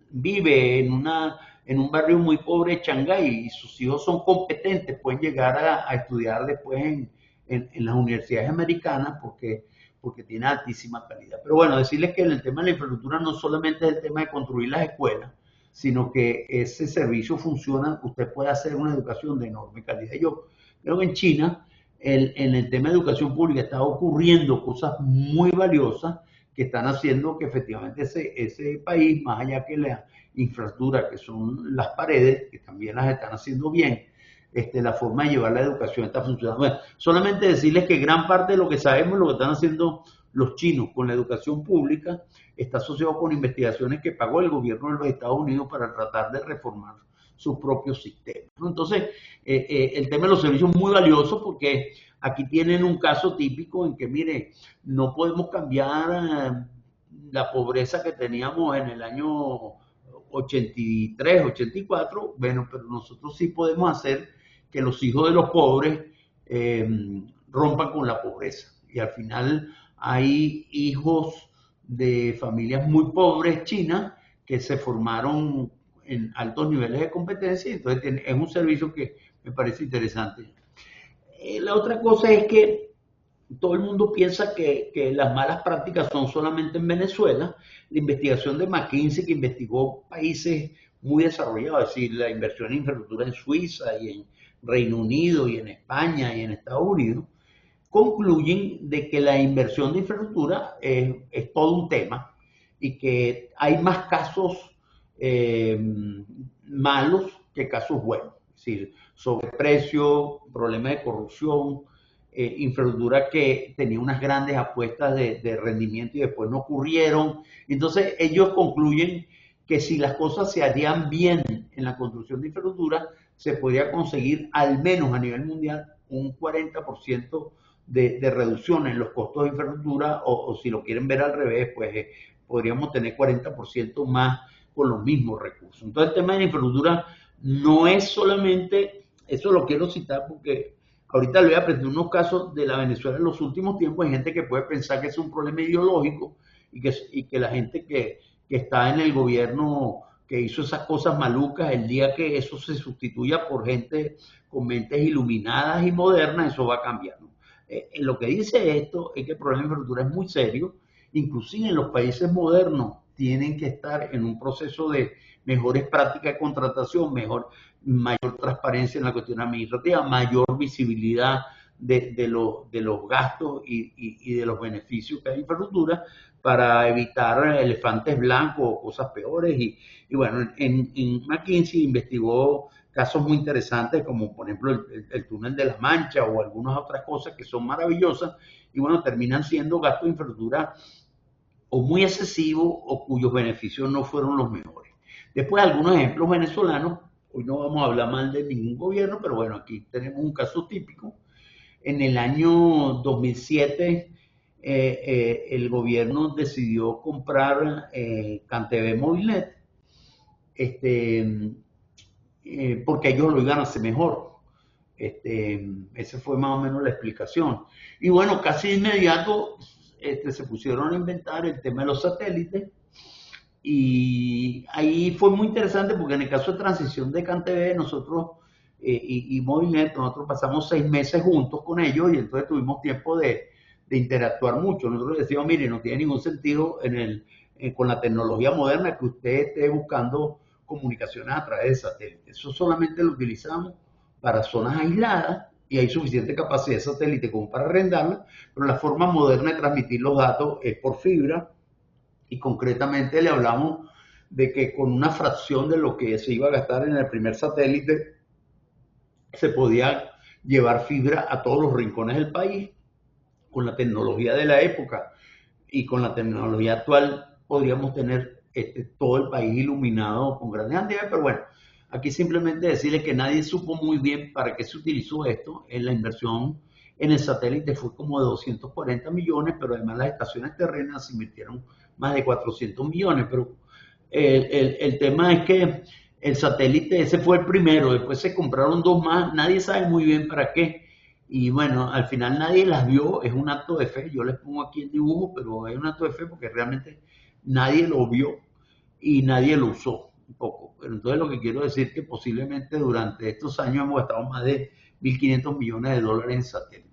vive en un barrio muy pobre de Shanghái y sus hijos son competentes, pueden llegar a estudiar después en las universidades americanas porque tiene altísima calidad. Pero bueno, decirles que en el tema de la infraestructura no solamente es el tema de construir las escuelas, sino que ese servicio funciona, usted puede hacer una educación de enorme calidad. Yo creo que en China, en el tema de educación pública, está ocurriendo cosas muy valiosas que están haciendo que efectivamente ese país, más allá que la infraestructura, que son las paredes, que también las están haciendo bien, la forma de llevar la educación está funcionando. Bueno, solamente decirles que gran parte de lo que sabemos, lo que están haciendo los chinos con la educación pública, está asociado con investigaciones que pagó el gobierno de los Estados Unidos para tratar de reformar su propio sistema. Entonces, el tema de los servicios es muy valioso porque aquí tienen un caso típico en que, mire, no podemos cambiar la pobreza que teníamos en el año 83, 84, bueno, pero nosotros sí podemos hacer que los hijos de los pobres rompan con la pobreza. Y al final hay hijos de familias muy pobres chinas que se formaron en altos niveles de competencia, entonces es un servicio que me parece interesante. La otra cosa es que todo el mundo piensa que las malas prácticas son solamente en Venezuela. La investigación de McKinsey, que investigó países muy desarrollados, es decir, la inversión en infraestructura en Suiza y en Reino Unido y en España y en Estados Unidos, concluyen de que la inversión de infraestructura es todo un tema y que hay más casos eh, malos que casos buenos. Es decir, sobreprecio, problemas de corrupción, infraestructura que tenía unas grandes apuestas de rendimiento y después no ocurrieron. Entonces ellos concluyen que si las cosas se harían bien en la construcción de infraestructura, se podría conseguir al menos a nivel mundial un 40% de reducción en los costos de infraestructura o si lo quieren ver al revés, pues podríamos tener 40% más con los mismos recursos. Entonces el tema de la infraestructura no es solamente, eso lo quiero citar porque ahorita le voy a presentar unos casos de la Venezuela en los últimos tiempos. Hay gente que puede pensar que es un problema ideológico y que la gente que está en el gobierno que hizo esas cosas malucas, el día que eso se sustituya por gente con mentes iluminadas y modernas, eso va a cambiar, ¿no? Lo que dice esto es que el problema de infraestructura es muy serio, inclusive en los países modernos tienen que estar en un proceso de mejores prácticas de contratación, mayor transparencia en la cuestión administrativa, mayor visibilidad de los gastos y de los beneficios que hay en infraestructura para evitar elefantes blancos o cosas peores. Y bueno, en McKinsey investigó casos muy interesantes como por ejemplo el túnel de la Mancha o algunas otras cosas que son maravillosas y bueno, terminan siendo gastos de infraestructura o muy excesivos o cuyos beneficios no fueron los mejores. Después algunos ejemplos venezolanos, hoy no vamos a hablar mal de ningún gobierno, pero bueno, aquí tenemos un caso típico. En el año 2007 el gobierno decidió comprar CanTV Movilnet porque ellos lo iban a hacer mejor. Esa fue más o menos la explicación. Y bueno, casi de inmediato se pusieron a inventar el tema de los satélites y ahí fue muy interesante porque en el caso de transición de CanTV nosotros y Movilnet, nosotros pasamos 6 meses juntos con ellos y entonces tuvimos tiempo de interactuar mucho. Nosotros decíamos, mire, no tiene ningún sentido con la tecnología moderna que usted esté buscando comunicaciones a través de satélite. Eso solamente lo utilizamos para zonas aisladas y hay suficiente capacidad de satélite como para arrendarla, pero la forma moderna de transmitir los datos es por fibra y concretamente le hablamos de que con una fracción de lo que se iba a gastar en el primer satélite se podía llevar fibra a todos los rincones del país. Con la tecnología de la época y con la tecnología actual podríamos tener todo el país iluminado con grandes antenas, pero bueno, aquí simplemente decirle que nadie supo muy bien para qué se utilizó esto. En la inversión en el satélite fue como de 240 millones, pero además las estaciones terrenas se invirtieron más de 400 millones, pero el tema es que el satélite ese fue el primero, después se compraron dos más, nadie sabe muy bien para qué. Y bueno, al final nadie las vio, es un acto de fe, yo les pongo aquí el dibujo, pero es un acto de fe porque realmente nadie lo vio y nadie lo usó un poco. Pero entonces lo que quiero decir es que posiblemente durante estos años hemos gastado más de 1.500 millones de dólares en satélites.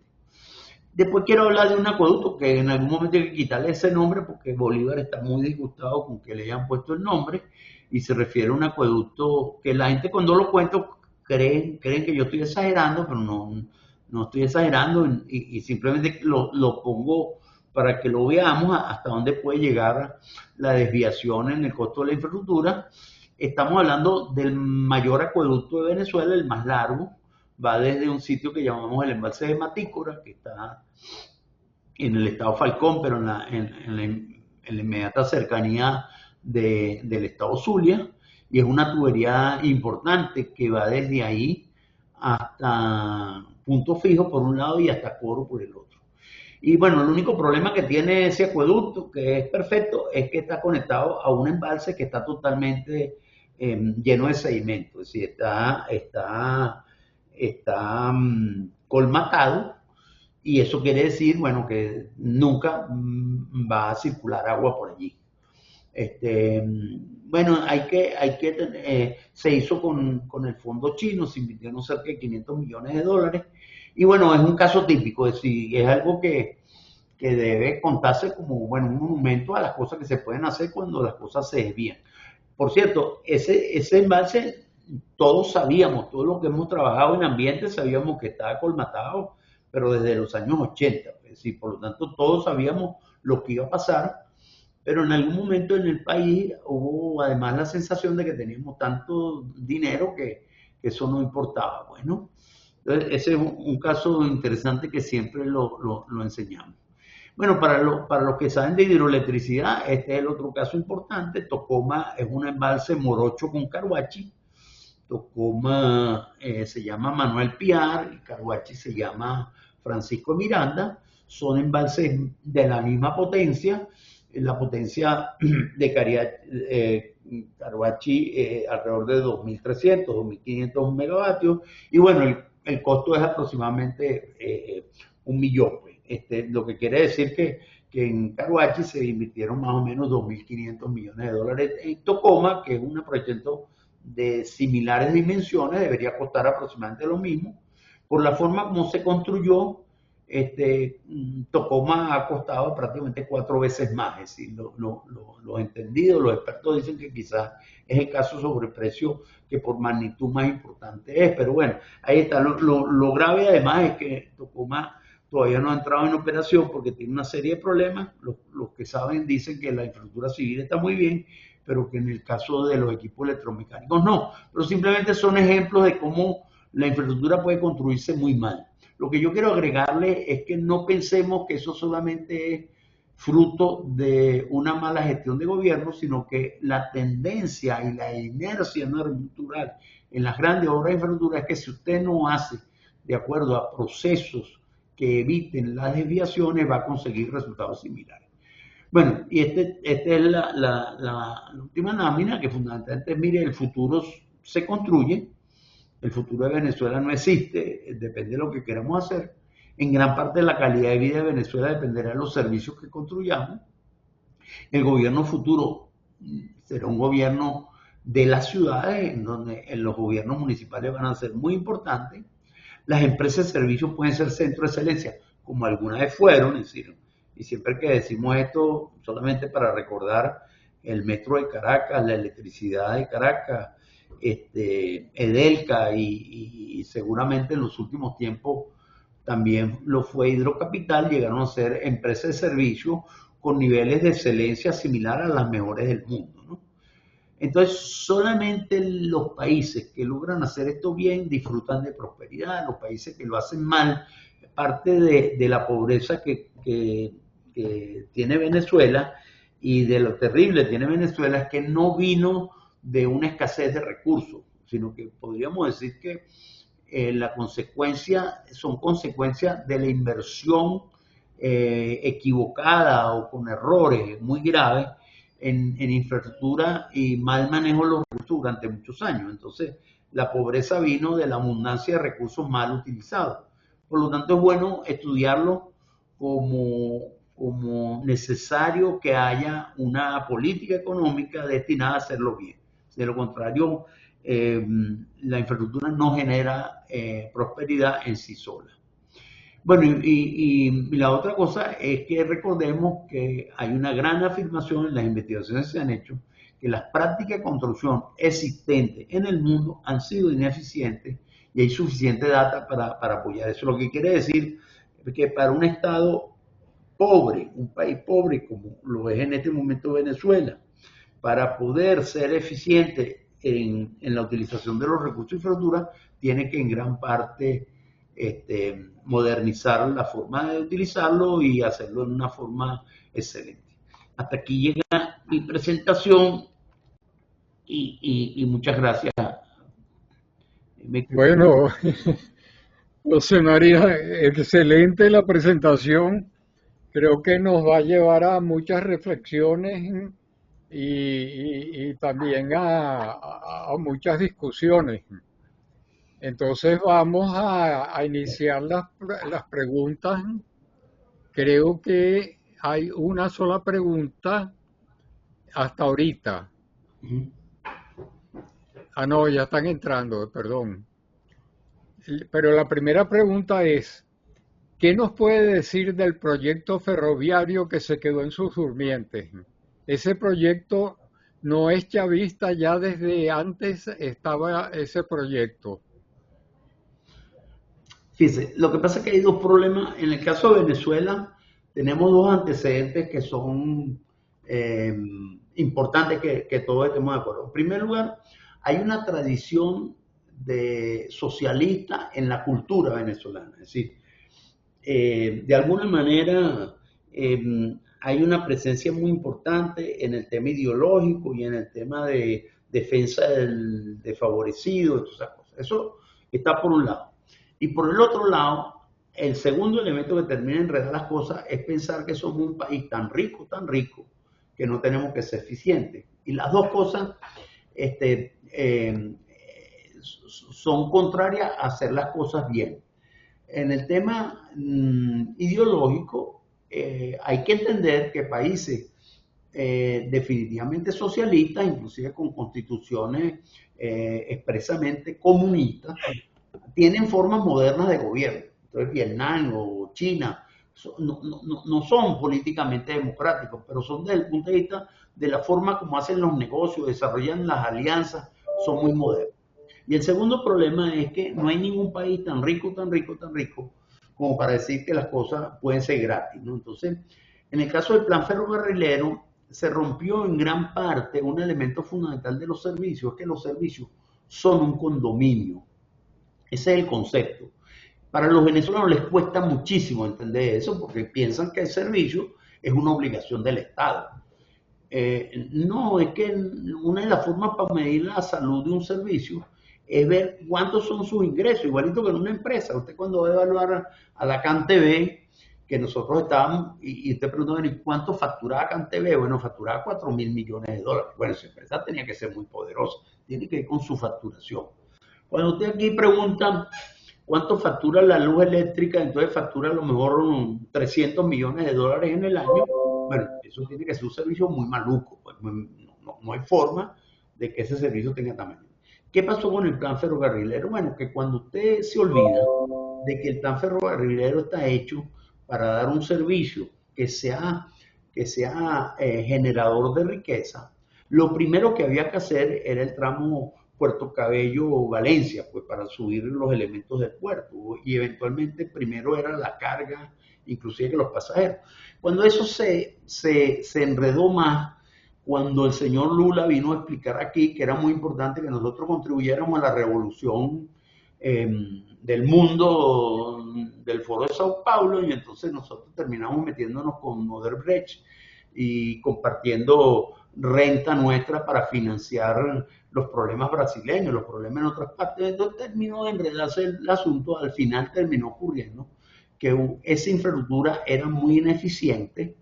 Después quiero hablar de un acueducto que en algún momento hay que quitarle ese nombre porque Bolívar está muy disgustado con que le hayan puesto el nombre y se refiere a un acueducto que la gente cuando lo cuento creen que yo estoy exagerando, pero no estoy exagerando y simplemente lo pongo para que lo veamos hasta dónde puede llegar la desviación en el costo de la infraestructura. Estamos hablando del mayor acueducto de Venezuela, el más largo, va desde un sitio que llamamos el embalse de Matícora, que está en el estado Falcón, pero en la inmediata cercanía del estado Zulia, y es una tubería importante que va desde ahí hasta Punto Fijo por un lado y hasta Coro por el otro. Y bueno, el único problema que tiene ese acueducto, que es perfecto, es que está conectado a un embalse que está totalmente lleno de sedimento, es decir, está colmatado y eso quiere decir, bueno, que nunca va a circular agua por allí. Bueno, se hizo con el fondo chino, se invirtieron cerca de 500 millones de dólares. Y bueno, es un caso típico, es decir, es algo que debe contarse como, bueno, un monumento a las cosas que se pueden hacer cuando las cosas se desvían. Por cierto, ese embalse, todos sabíamos, todos los que hemos trabajado en ambiente sabíamos que estaba colmatado, pero desde los años 80. Es decir, por lo tanto, todos sabíamos lo que iba a pasar, pero en algún momento en el país hubo además la sensación de que teníamos tanto dinero que eso no importaba. Bueno, entonces ese es un caso interesante que siempre lo enseñamos. Bueno, para los que saben de hidroelectricidad, este es el otro caso importante. Tocoma es un embalse morocho con Carhuachi. Tocoma se llama Manuel Piar y Carhuachi se llama Francisco Miranda. Son embalses de la misma potencia. La potencia de Carhuachi alrededor de 2.300, 2.500 megavatios. Y bueno, el costo es aproximadamente 1 millón. Lo que quiere decir que en Carhuachi se invirtieron más o menos 2.500 millones de dólares. En Tocoma, que es un proyecto de similares dimensiones, debería costar aproximadamente lo mismo. Por la forma como se construyó, Tocoma ha costado prácticamente 4 veces más. Es decir, los entendidos, los expertos dicen que quizás es el caso sobreprecio que por magnitud más importante es. Pero bueno, ahí está. Lo grave además es que Tocoma todavía no ha entrado en operación porque tiene una serie de problemas. Los que saben dicen que la infraestructura civil está muy bien, pero que en el caso de los equipos electromecánicos no. Pero simplemente son ejemplos de cómo la infraestructura puede construirse muy mal. Lo que yo quiero agregarle es que no pensemos que eso solamente es fruto de una mala gestión de gobierno, sino que la tendencia y la inercia natural en las grandes obras de infraestructura es que si usted no hace de acuerdo a procesos que eviten las desviaciones, va a conseguir resultados similares. Bueno, y esta es la última lámina que fundamentalmente, mire, el futuro se construye, el futuro de Venezuela no existe, depende de lo que queramos hacer. En gran parte de la calidad de vida de Venezuela dependerá de los servicios que construyamos. El gobierno futuro será un gobierno de las ciudades, en donde los gobiernos municipales van a ser muy importantes. Las empresas de servicios pueden ser centros de excelencia, como algunas vez fueron, es decir, y siempre que decimos esto, solamente para recordar el metro de Caracas, la electricidad de Caracas, Edelca y seguramente en los últimos tiempos también lo fue Hidrocapital, llegaron a ser empresas de servicios con niveles de excelencia similar a las mejores del mundo, ¿no? Entonces, solamente los países que logran hacer esto bien disfrutan de prosperidad. Los países que lo hacen mal, parte de la pobreza que tiene Venezuela y de lo terrible que tiene Venezuela es que no vino de una escasez de recursos, sino que podríamos decir que la consecuencia son consecuencias de la inversión equivocada o con errores muy graves en infraestructura y mal manejo de los recursos durante muchos años. Entonces, la pobreza vino de la abundancia de recursos mal utilizados. Por lo tanto, es bueno estudiarlo como necesario que haya una política económica destinada a hacerlo bien. De lo contrario, la infraestructura no genera prosperidad en sí sola. Bueno, y la otra cosa es que recordemos que hay una gran afirmación en las investigaciones que se han hecho, que las prácticas de construcción existentes en el mundo han sido ineficientes y hay suficiente data para apoyar eso. Lo que quiere decir que para un Estado pobre, un país pobre como lo es en este momento Venezuela, para poder ser eficiente en la utilización de los recursos de infraestructura, tiene que en gran parte modernizar la forma de utilizarlo y hacerlo de una forma excelente. Hasta aquí llega mi presentación y muchas gracias. Bueno, José María, excelente la presentación. Creo que nos va a llevar a muchas reflexiones y también a muchas discusiones. Entonces vamos a iniciar las preguntas. Creo que hay una sola pregunta hasta ahorita. Ujú. Ah, no, ya están entrando, perdón. Pero la primera pregunta es, ¿qué nos puede decir del proyecto ferroviario que se quedó en sus durmientes? Ese proyecto no es chavista, ya desde antes estaba ese proyecto. Fíjese, lo que pasa es que hay dos problemas. En el caso de Venezuela, tenemos dos antecedentes que son eh, importantes que todos estemos de acuerdo. En primer lugar, hay una tradición de socialista en la cultura venezolana. Es decir, de alguna manera hay una presencia muy importante en el tema ideológico y en el tema de defensa del desfavorecido, y todas esas cosas. Eso está por un lado. Y por el otro lado, el segundo elemento que termina de enredar las cosas es pensar que somos un país tan rico, que no tenemos que ser eficientes. Y las dos cosas son contrarias a hacer las cosas bien. En el tema ideológico, hay que entender que países definitivamente socialistas, inclusive con constituciones expresamente comunistas, tienen formas modernas de gobierno. Entonces, Vietnam o China no son políticamente democráticos, pero son desde el punto de vista de la forma como hacen los negocios, desarrollan las alianzas, son muy modernos. Y el segundo problema es que no hay ningún país tan rico, como para decir que las cosas pueden ser gratis, ¿no? Entonces, en el caso del plan ferrocarrilero, se rompió en gran parte un elemento fundamental de los servicios, que los servicios son un condominio. Ese es el concepto. Para los venezolanos les cuesta muchísimo entender eso porque piensan que el servicio es una obligación del Estado. No, es que una de las formas para medir la salud de un servicio es ver cuántos son sus ingresos, igualito que en una empresa. Usted cuando va a evaluar a la CanTV, que nosotros estábamos, y usted pregunta, bueno, ¿y cuánto facturaba CanTV? Bueno, facturaba 4.000 millones de dólares. Bueno, esa empresa tenía que ser muy poderosa, tiene que ir con su facturación. Cuando usted aquí pregunta cuánto factura la luz eléctrica, entonces factura a lo mejor 300 millones de dólares en el año. Bueno, eso tiene que ser un servicio muy maluco, pues no hay forma de que ese servicio tenga tamaño. ¿Qué pasó con el plan ferrocarrilero? Bueno, que cuando usted se olvida de que el plan ferrocarrilero está hecho para dar un servicio que sea generador de riqueza, lo primero que había que hacer era el tramo Puerto Cabello Valencia, pues para subir los elementos del puerto y eventualmente primero era la carga, inclusive que los pasajeros. Cuando eso se enredó más, cuando el señor Lula vino a explicar aquí que era muy importante que nosotros contribuyéramos a la revolución del mundo del Foro de Sao Paulo y entonces nosotros terminamos metiéndonos con Odebrecht y compartiendo renta nuestra para financiar los problemas brasileños, los problemas en otras partes. Entonces terminó de enredarse el asunto, al final terminó ocurriendo que esa infraestructura era muy ineficiente,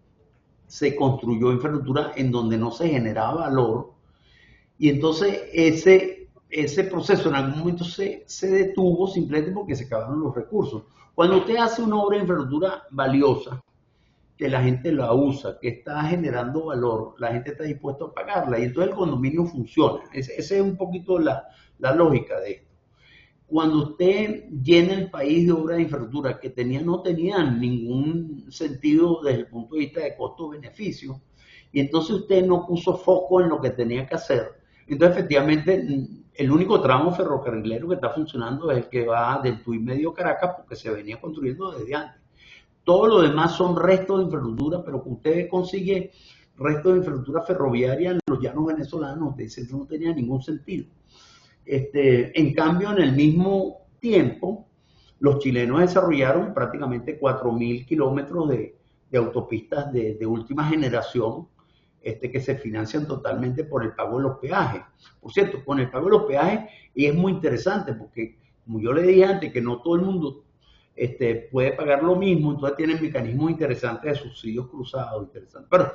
se construyó infraestructura en donde no se generaba valor y entonces ese proceso en algún momento se detuvo simplemente porque se acabaron los recursos. Cuando usted hace una obra de infraestructura valiosa, que la gente la usa, que está generando valor, la gente está dispuesta a pagarla y entonces el condominio funciona. Esa es un poquito la lógica de esto. Cuando usted llena el país de obras de infraestructura que no tenían ningún sentido desde el punto de vista de costo-beneficio, y entonces usted no puso foco en lo que tenía que hacer, entonces efectivamente el único tramo ferrocarrilero que está funcionando es el que va del Tuy Medio Caracas porque se venía construyendo desde antes. Todo lo demás son restos de infraestructura, pero que usted consigue restos de infraestructura ferroviaria en los llanos venezolanos, usted dice, eso no tenía ningún sentido. En cambio, en el mismo tiempo, los chilenos desarrollaron prácticamente 4.000 kilómetros de autopistas de última generación que se financian totalmente por el pago de los peajes. Por cierto, con el pago de los peajes, y es muy interesante porque, como yo le dije antes, que no todo el mundo puede pagar lo mismo, entonces tienen mecanismos interesantes de subsidios cruzados, interesantes. Pero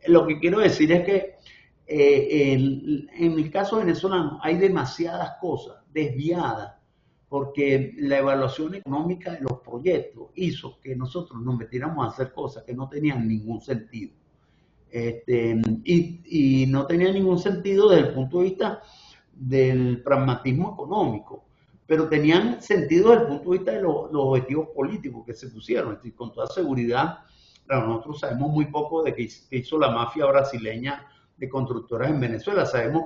lo que quiero decir es que en el caso venezolano hay demasiadas cosas desviadas porque la evaluación económica de los proyectos hizo que nosotros nos metiéramos a hacer cosas que no tenían ningún sentido. Y no tenía ningún sentido desde el punto de vista del pragmatismo económico, pero tenían sentido desde el punto de vista de los objetivos políticos que se pusieron. Y con toda seguridad, claro, nosotros sabemos muy poco de qué hizo la mafia brasileña de constructoras en Venezuela. Sabemos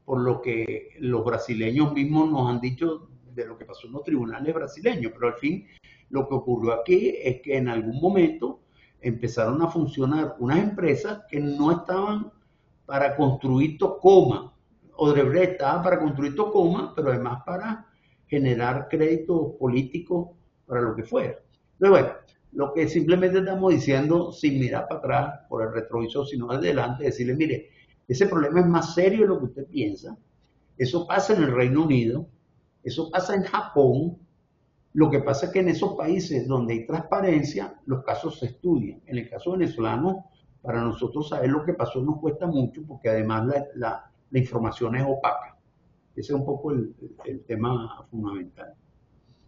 por lo que los brasileños mismos nos han dicho de lo que pasó en los tribunales brasileños, pero al fin lo que ocurrió aquí es que en algún momento empezaron a funcionar unas empresas que no estaban para construir Tocoma. Odebrecht estaba para construir Tocoma, pero además para generar créditos políticos para lo que fuera. Pero bueno, lo que simplemente estamos diciendo, sin mirar para atrás por el retrovisor, sino adelante, decirle, mire, ese problema es más serio de lo que usted piensa. Eso pasa en el Reino Unido, eso pasa en Japón. Lo que pasa es que en esos países donde hay transparencia, los casos se estudian. En el caso venezolano, para nosotros saber lo que pasó nos cuesta mucho porque además la información es opaca. Ese es un poco el tema fundamental.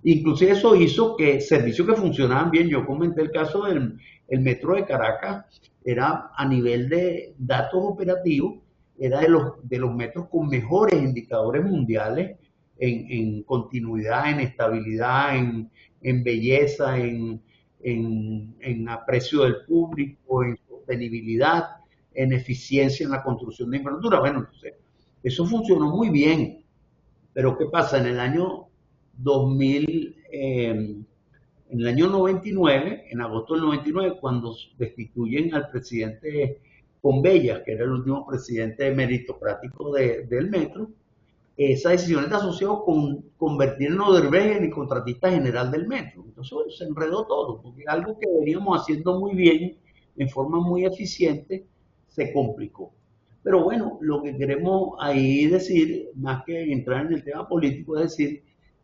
Inclusive eso hizo que servicios que funcionaban bien, yo comenté el caso del metro de Caracas, era a nivel de datos operativos, era de los metros con mejores indicadores mundiales en continuidad, en estabilidad, en belleza, en aprecio del público, en sostenibilidad, en eficiencia en la construcción de infraestructura. Bueno, entonces, eso funcionó muy bien, pero ¿qué pasa? En el año 2000, en el año 99, en agosto del 99, cuando destituyen al presidente Pombella, que era el último presidente meritocrático del metro, esa decisión está asociada con convertir en Odebrecht en el contratista general del metro. Entonces bueno, se enredó todo, porque algo que veníamos haciendo muy bien, en forma muy eficiente, se complicó. Pero bueno, lo que queremos ahí decir, más que entrar en el tema político, es decir,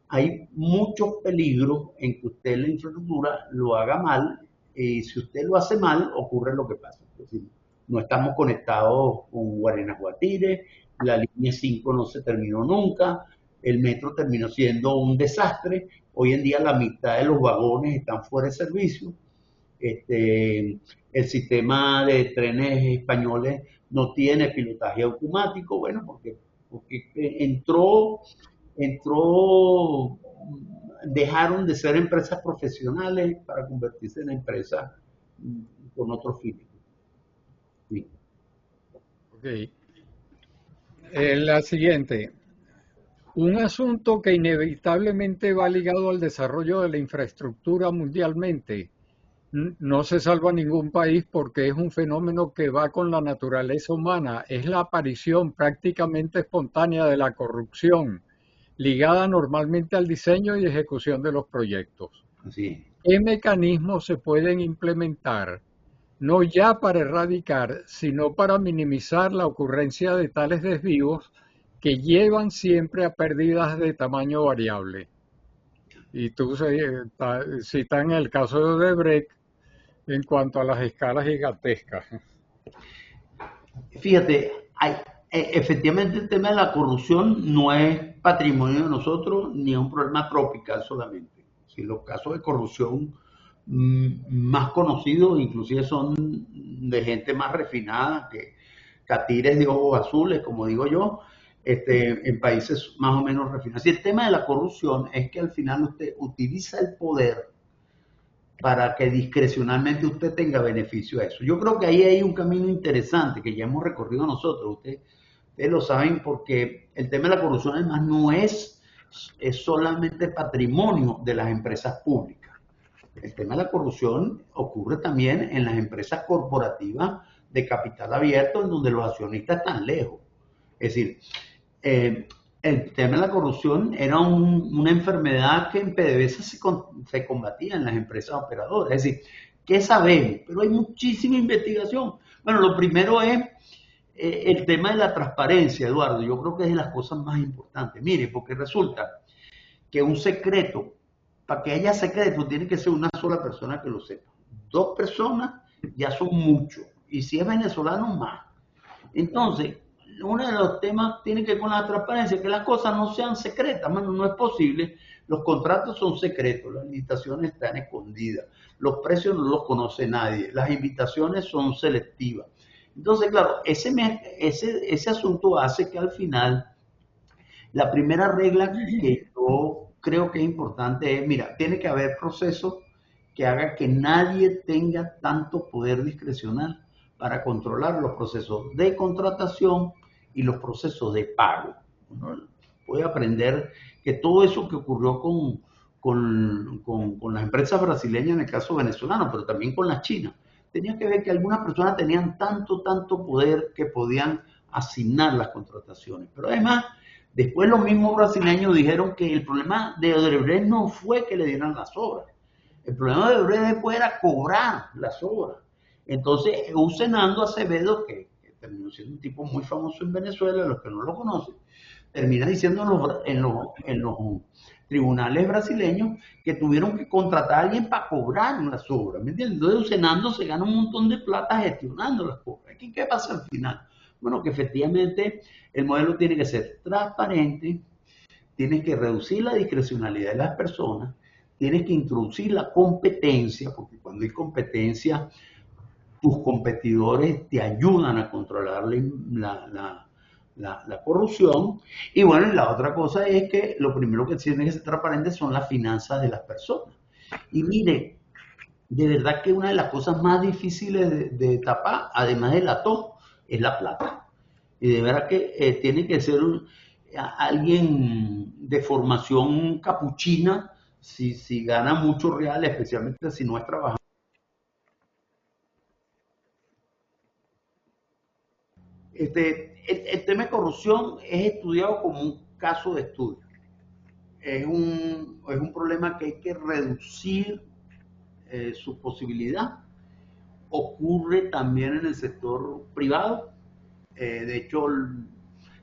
hay muchos peligros en que usted la infraestructura lo haga mal, y si usted lo hace mal, ocurre lo que pasa. Es decir, no estamos conectados con Guarenas-Guatire, la línea 5 no se terminó nunca, el metro terminó siendo un desastre, hoy en día la mitad de los vagones están fuera de servicio, el sistema de trenes españoles no tiene pilotaje automático, bueno, porque entró, dejaron de ser empresas profesionales para convertirse en empresas con otros fines. Sí. Ok. La siguiente. Un asunto que inevitablemente va ligado al desarrollo de la infraestructura mundialmente. No se salva ningún país porque es un fenómeno que va con la naturaleza humana. Es la aparición prácticamente espontánea de la corrupción, ligada normalmente al diseño y ejecución de los proyectos. Así. ¿Qué mecanismos se pueden implementar, no ya para erradicar, sino para minimizar la ocurrencia de tales desvíos que llevan siempre a pérdidas de tamaño variable? Y tú citas en el caso de Odebrecht en cuanto a las escalas gigantescas. Fíjate, efectivamente el tema de la corrupción no es patrimonio de nosotros ni es un problema tropical solamente. Si los casos de corrupción más conocidos inclusive son de gente más refinada que catires de ojos azules, como digo yo, en países más o menos refinados. Y el tema de la corrupción es que al final usted utiliza el poder para que discrecionalmente usted tenga beneficio a eso. Yo creo que ahí hay un camino interesante que ya hemos recorrido nosotros. Ustedes lo saben porque el tema de la corrupción además no es solamente patrimonio de las empresas públicas. El tema de la corrupción ocurre también en las empresas corporativas de capital abierto en donde los accionistas están lejos. Es decir, el tema de la corrupción era una enfermedad que en PDVSA se combatía en las empresas operadoras. Es decir, ¿qué sabemos? Pero hay muchísima investigación. Bueno, lo primero es el tema de la transparencia, Eduardo. Yo creo que es de las cosas más importantes. Mire, porque resulta que un secreto, para que haya secreto, tiene que ser una sola persona que lo sepa. 2 personas ya son mucho. Y si es venezolano, más. Entonces, uno de los temas tiene que ver con la transparencia, que las cosas no sean secretas, mano, no es posible. Los contratos son secretos, las licitaciones están escondidas, los precios no los conoce nadie, las invitaciones son selectivas. Entonces, claro, ese asunto hace que al final la primera regla que yo creo que es importante es, mira, tiene que haber procesos que haga que nadie tenga tanto poder discrecional para controlar los procesos de contratación y los procesos de pago. Uno puede aprender que todo eso que ocurrió con las empresas brasileñas en el caso venezolano, pero también con las chinas, tenía que ver que algunas personas tenían tanto poder que podían asignar las contrataciones. Pero además, después los mismos brasileños dijeron que el problema de Odebrecht no fue que le dieran las obras. El problema de Odebrecht después era cobrar las obras. Entonces, Eusenando Acevedo, que terminó siendo un tipo muy famoso en Venezuela, los que no lo conocen, termina diciendo en los tribunales brasileños que tuvieron que contratar a alguien para cobrar las obras. ¿Me entiendes? Entonces, Eusenando se gana un montón de plata gestionando las obras. ¿Qué pasa al final? Bueno, que efectivamente el modelo tiene que ser transparente, tienes que reducir la discrecionalidad de las personas, tienes que introducir la competencia, porque cuando hay competencia, tus competidores te ayudan a controlar la corrupción. Y bueno, la otra cosa es que lo primero que tiene que ser transparente son las finanzas de las personas. Y mire, de verdad que una de las cosas más difíciles de tapar, además del tos, es la plata. Y de verdad que tiene que ser alguien de formación capuchina si gana mucho real, especialmente si no es trabajador. El tema de corrupción es estudiado como un caso de estudio. Es un problema que hay que reducir su posibilidad. Ocurre también en el sector privado. De hecho,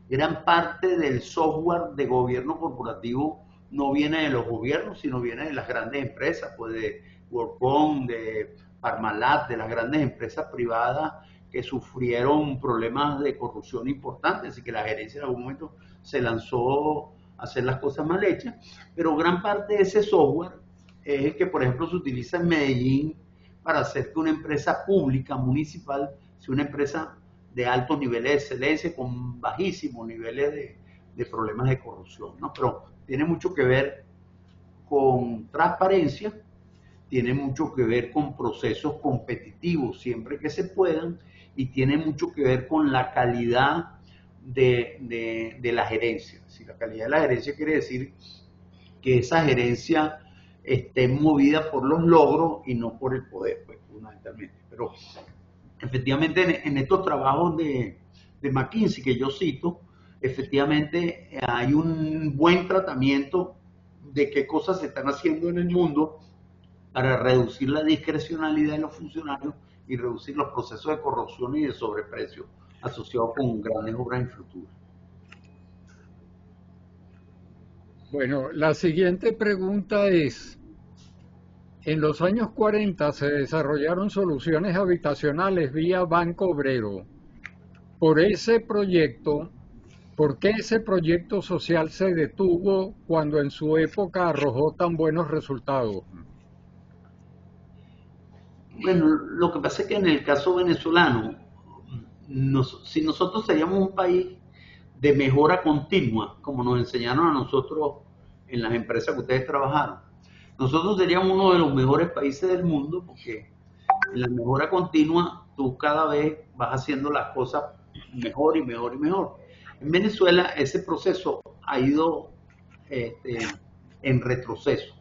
gran parte del software de gobierno corporativo no viene de los gobiernos, sino viene de las grandes empresas, pues de WorkCom, de Parmalat, de las grandes empresas privadas que sufrieron problemas de corrupción importantes, así que la gerencia en algún momento se lanzó a hacer las cosas mal hechas, pero gran parte de ese software es el que, por ejemplo, se utiliza en Medellín para hacer que una empresa pública, municipal, sea una empresa de altos niveles de excelencia con bajísimos niveles de problemas de corrupción, ¿no? Pero tiene mucho que ver con transparencia, tiene mucho que ver con procesos competitivos siempre que se puedan y tiene mucho que ver con la calidad de la gerencia. Si la calidad de la gerencia quiere decir que esa gerencia esté movida por los logros y no por el poder, pues fundamentalmente. Pero efectivamente en estos trabajos de McKinsey que yo cito, efectivamente hay un buen tratamiento de qué cosas se están haciendo en el mundo para reducir la discrecionalidad de los funcionarios y reducir los procesos de corrupción y de sobreprecio asociados con grandes obras de infraestructura. Bueno, la siguiente pregunta es, en los años 40 se desarrollaron soluciones habitacionales vía Banco Obrero. Por ese proyecto, ¿por qué ese proyecto social se detuvo cuando en su época arrojó tan buenos resultados? Bueno, lo que pasa es que en el caso venezolano, si nosotros seríamos un país de mejora continua, como nos enseñaron a nosotros en las empresas que ustedes trabajaron, nosotros seríamos uno de los mejores países del mundo porque en la mejora continua tú cada vez vas haciendo las cosas mejor y mejor y mejor. En Venezuela ese proceso ha ido este, en retroceso.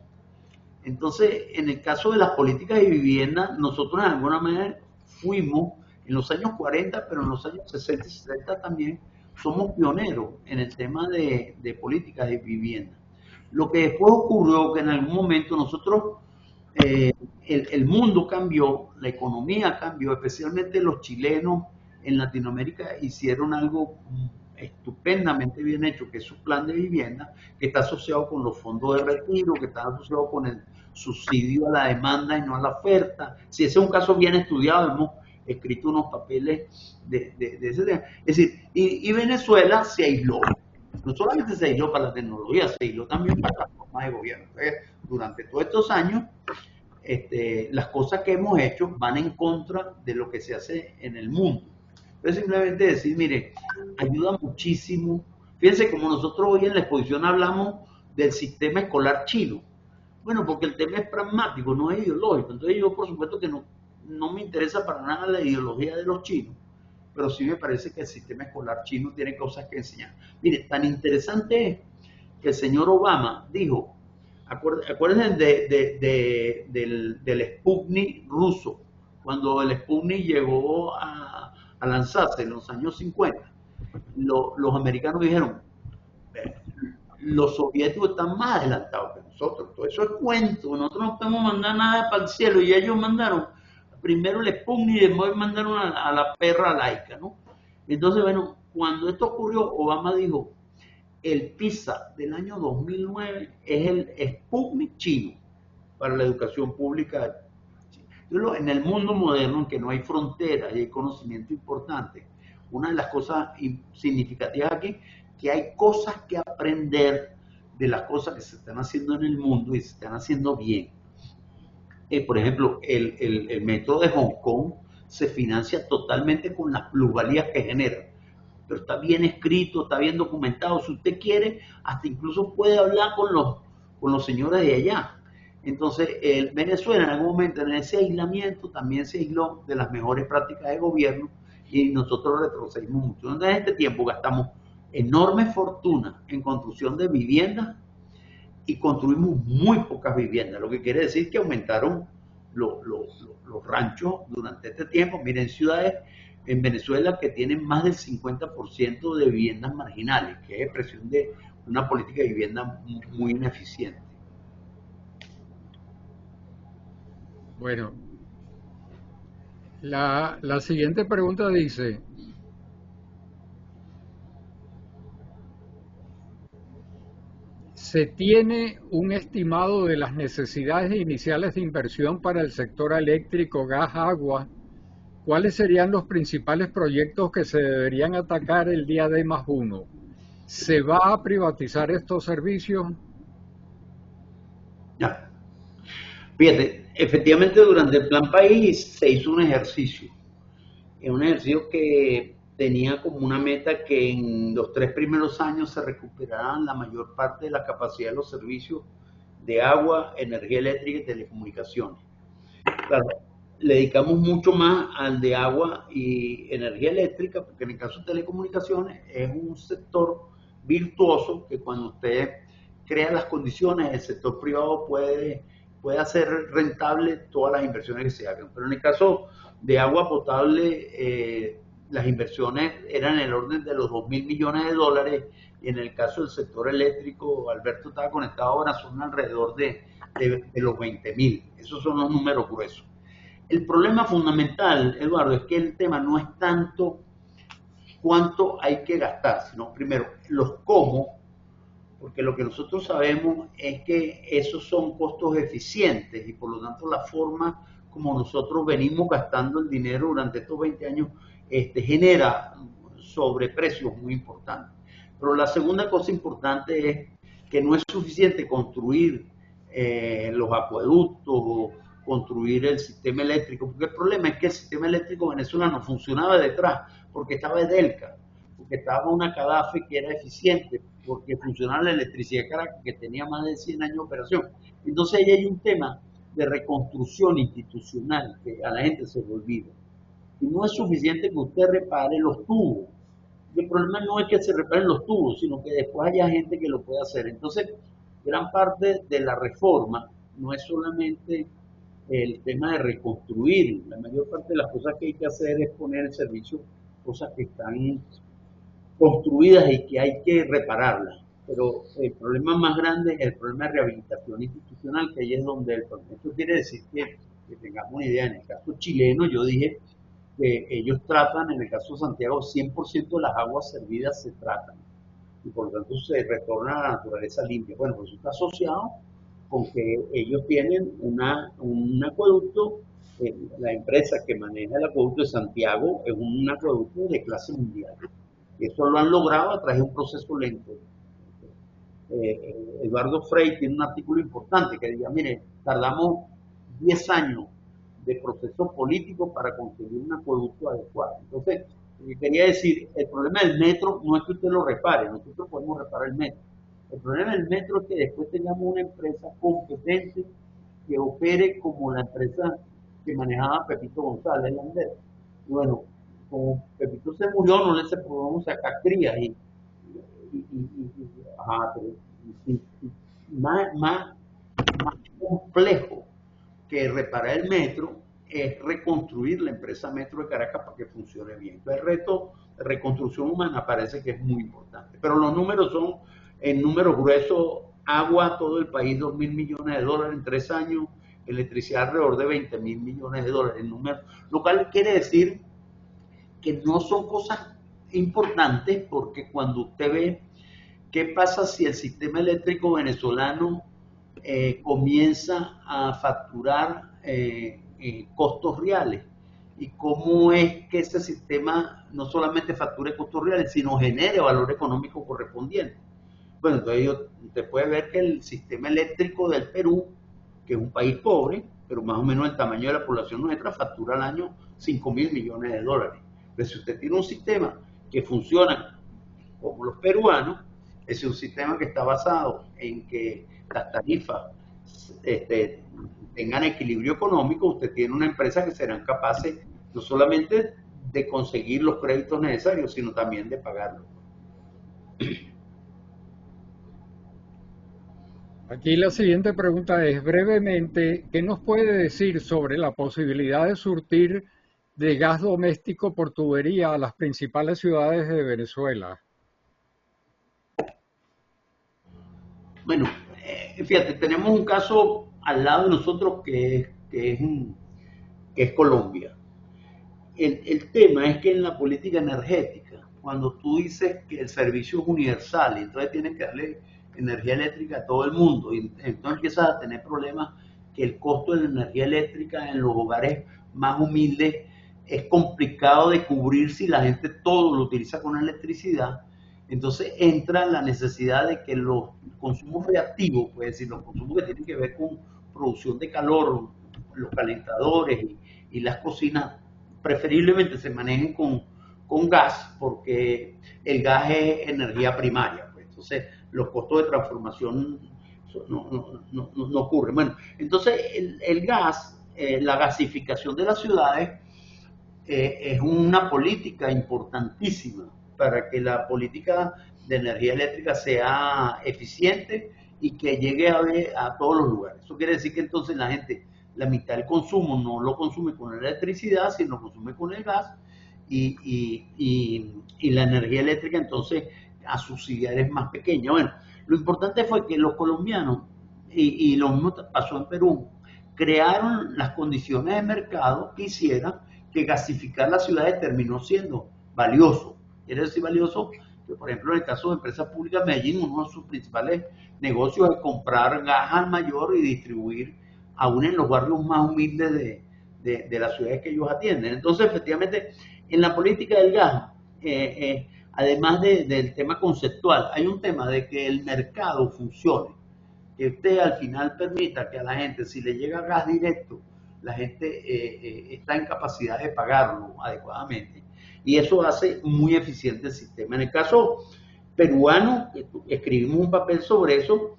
Entonces, en el caso de las políticas de vivienda, nosotros de alguna manera fuimos en los años 40, pero en los años 60 y 70 también somos pioneros en el tema de políticas de vivienda. Lo que después ocurrió que en algún momento nosotros, el mundo cambió, la economía cambió, especialmente los chilenos en Latinoamérica hicieron algo estupendamente bien hecho, que es su plan de vivienda, que está asociado con los fondos de retiro, que está asociado con el subsidio a la demanda y no a la oferta. Si ese es un caso bien estudiado, hemos escrito unos papeles de ese tema. Es decir, y Venezuela se aisló. No solamente se aisló para la tecnología, se aisló también para las formas de gobierno. Entonces, durante todos estos años, las cosas que hemos hecho van en contra de lo que se hace en el mundo. Es simplemente decir, mire, ayuda muchísimo. Fíjense como nosotros hoy en la exposición hablamos del sistema escolar chino. Bueno, porque el tema es pragmático, no es ideológico. Entonces yo por supuesto que no me interesa para nada la ideología de los chinos, pero sí me parece que el sistema escolar chino tiene cosas que enseñar. Mire, tan interesante es que el señor Obama dijo, acuérdense del Sputnik ruso, cuando el Sputnik llegó a lanzarse en los años 50, los americanos dijeron, los soviéticos están más adelantados que nosotros, todo eso es cuento, nosotros no podemos mandar nada para el cielo y ellos mandaron primero el Sputnik y después mandaron a la perra laica, ¿no? Entonces, bueno, cuando esto ocurrió, Obama dijo, el PISA del año 2009 es el Sputnik chino para la educación pública. En el mundo moderno, en que no hay fronteras y hay conocimiento importante, una de las cosas significativas aquí, que hay cosas que aprender de las cosas que se están haciendo en el mundo y se están haciendo bien. Por ejemplo, el metro de Hong Kong se financia totalmente con las plusvalías que genera, pero está bien escrito, está bien documentado. Si usted quiere, hasta incluso puede hablar con los señores de allá. Entonces, Venezuela en algún momento en ese aislamiento también se aisló de las mejores prácticas de gobierno y nosotros retrocedimos mucho. Entonces, en este tiempo gastamos enorme fortuna en construcción de viviendas y construimos muy pocas viviendas, lo que quiere decir que aumentaron los ranchos durante este tiempo. Miren, ciudades en Venezuela que tienen más del 50% de viviendas marginales, que es expresión de una política de vivienda muy ineficiente. Bueno, la siguiente pregunta dice, ¿se tiene un estimado de las necesidades iniciales de inversión para el sector eléctrico, gas, agua? ¿Cuáles serían los principales proyectos que se deberían atacar el día D más uno? ¿Se va a privatizar estos servicios? Ya. Fíjate, efectivamente durante el Plan País se hizo un ejercicio que tenía como una meta que en los 3 primeros años se recuperaran la mayor parte de la capacidad de los servicios de agua, energía eléctrica y telecomunicaciones. Claro, le dedicamos mucho más al de agua y energía eléctrica, porque en el caso de telecomunicaciones es un sector virtuoso que cuando usted crea las condiciones, el sector privado puede hacer rentable todas las inversiones que se hagan. Pero en el caso de agua potable, las inversiones eran en el orden de los 2.000 millones de dólares y en el caso del sector eléctrico, Alberto estaba conectado ahora, son alrededor de los 20.000. Esos son los números gruesos. El problema fundamental, Eduardo, es que el tema no es tanto cuánto hay que gastar, sino primero los cómo, porque lo que nosotros sabemos es que esos son costos eficientes y por lo tanto la forma como nosotros venimos gastando el dinero durante estos 20 años genera sobreprecios muy importantes. Pero la segunda cosa importante es que no es suficiente construir los acueductos o construir el sistema eléctrico, porque el problema es que el sistema eléctrico venezolano funcionaba detrás porque estaba Edelca, porque estaba una Cadafe que era eficiente, porque funcionaba la electricidad de Caracas, que tenía más de 100 años de operación. Entonces ahí hay un tema de reconstrucción institucional que a la gente se le olvida. Y no es suficiente que usted repare los tubos. El problema no es que se reparen los tubos, sino que después haya gente que lo pueda hacer. Entonces, gran parte de la reforma no es solamente el tema de reconstruir. La mayor parte de las cosas que hay que hacer es poner en servicio cosas que están construidas y que hay que repararlas. Pero el problema más grande es el problema de rehabilitación institucional, que ahí es donde esto quiere decir que tengamos una idea. En el caso chileno, yo dije que ellos tratan, en el caso de Santiago, 100% de las aguas servidas se tratan y por lo tanto se retorna a la naturaleza limpia. Bueno, pues eso está asociado con que ellos tienen un acueducto, la empresa que maneja el acueducto de Santiago es un acueducto de clase mundial. Eso lo han logrado a través de un proceso lento. Eduardo Frei tiene un artículo importante que diga, mire, tardamos 10 años de proceso político para conseguir un acueducto adecuado. Entonces, Quería decir, el problema del metro no es que usted lo repare, nosotros podemos reparar el metro. El problema del metro es que después tengamos una empresa competente que opere como la empresa que manejaba Pepito González Lander. Y bueno, como Pepito se murió, no le se podemos sacar crías ajá, pero, más complejo que reparar el metro es reconstruir la empresa Metro de Caracas para que funcione bien. Entonces, el reto de reconstrucción humana parece que es muy importante. Pero los números son, en números gruesos, agua, todo el país, 2.000 millones de dólares en 3 años, electricidad alrededor de 20.000 millones de dólares en números, lo cual quiere decir que no son cosas importantes porque cuando usted ve qué pasa si el sistema eléctrico venezolano comienza a facturar costos reales y cómo es que ese sistema no solamente facture costos reales, sino genere valor económico correspondiente. Bueno, entonces usted puede ver que el sistema eléctrico del Perú, que es un país pobre, pero más o menos el tamaño de la población nuestra, factura al año 5.000 millones de dólares. Pero si usted tiene un sistema que funciona como los peruanos, es un sistema que está basado en que las tarifas tengan equilibrio económico, usted tiene una empresa que serán capaces no solamente de conseguir los créditos necesarios, sino también de pagarlos. Aquí la siguiente pregunta es brevemente, ¿qué nos puede decir sobre la posibilidad de surtir de gas doméstico por tubería a las principales ciudades de Venezuela? Bueno, fíjate, tenemos un caso al lado de nosotros que es Colombia. El tema es que en la política energética, cuando tú dices que el servicio es universal, entonces tienes que darle energía eléctrica a todo el mundo, y entonces empiezas a tener problemas que el costo de la energía eléctrica en los hogares más humildes es complicado de cubrir si la gente todo lo utiliza con electricidad. Entonces entra la necesidad de que los consumos reactivos, pues decir, los consumos que tienen que ver con producción de calor, los calentadores y las cocinas, preferiblemente se manejen con gas, porque el gas es energía primaria. Pues. Entonces, los costos de transformación no ocurren. Bueno, entonces el gas, la gasificación de las ciudades, es una política importantísima para que la política de energía eléctrica sea eficiente y que llegue a todos los lugares. Eso quiere decir que entonces la gente, la mitad del consumo no lo consume con la electricidad, sino lo consume con el gas y la energía eléctrica entonces a subsidiar es más pequeña. Bueno, lo importante fue que los colombianos, y lo mismo pasó en Perú, crearon las condiciones de mercado que hicieran que gasificar las ciudades terminó siendo valioso. Quiere decir valioso que, por ejemplo, en el caso de Empresas Públicas Medellín, uno de sus principales negocios es comprar gas al mayor y distribuir aún en los barrios más humildes de las ciudades que ellos atienden. Entonces, efectivamente, en la política del gas, además del tema conceptual, hay un tema de que el mercado funcione, que usted al final permita que a la gente, si le llega gas directo, la gente está en capacidad de pagarlo adecuadamente. Y eso hace muy eficiente el sistema. En el caso peruano, escribimos un papel sobre eso.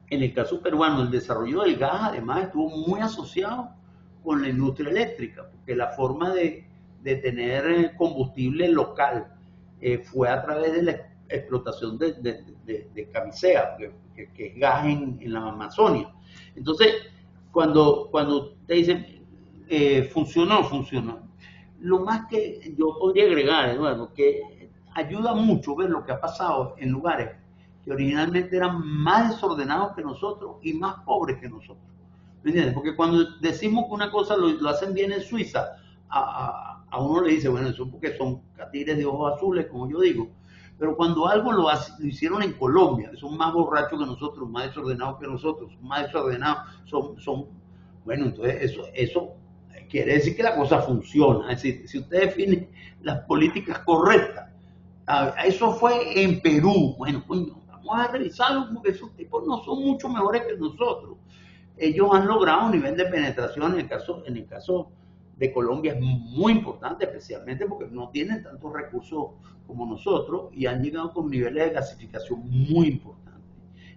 En el caso peruano, el desarrollo del gas además estuvo muy asociado con la industria eléctrica, porque la forma de tener combustible local fue a través de la explotación de camisea, que es gas en la Amazonia. Entonces, cuando te dicen funcionó, funcionó. Lo más que yo podría agregar, Eduardo, que ayuda mucho ver lo que ha pasado en lugares que originalmente eran más desordenados que nosotros y más pobres que nosotros. ¿Me entiendes? Porque cuando decimos que una cosa lo hacen bien en Suiza, a uno le dice, bueno, eso porque son catires de ojos azules, como yo digo. Pero cuando algo lo hicieron en Colombia, son más borrachos que nosotros, más desordenados que nosotros, más desordenados, bueno, entonces eso quiere decir que la cosa funciona. Es decir, si usted define las políticas correctas, eso fue en Perú. Bueno, vamos a revisarlo porque esos tipos no son mucho mejores que nosotros. Ellos han logrado un nivel de penetración en el caso de Colombia es muy importante, especialmente porque no tienen tantos recursos como nosotros y han llegado con niveles de gasificación muy importantes.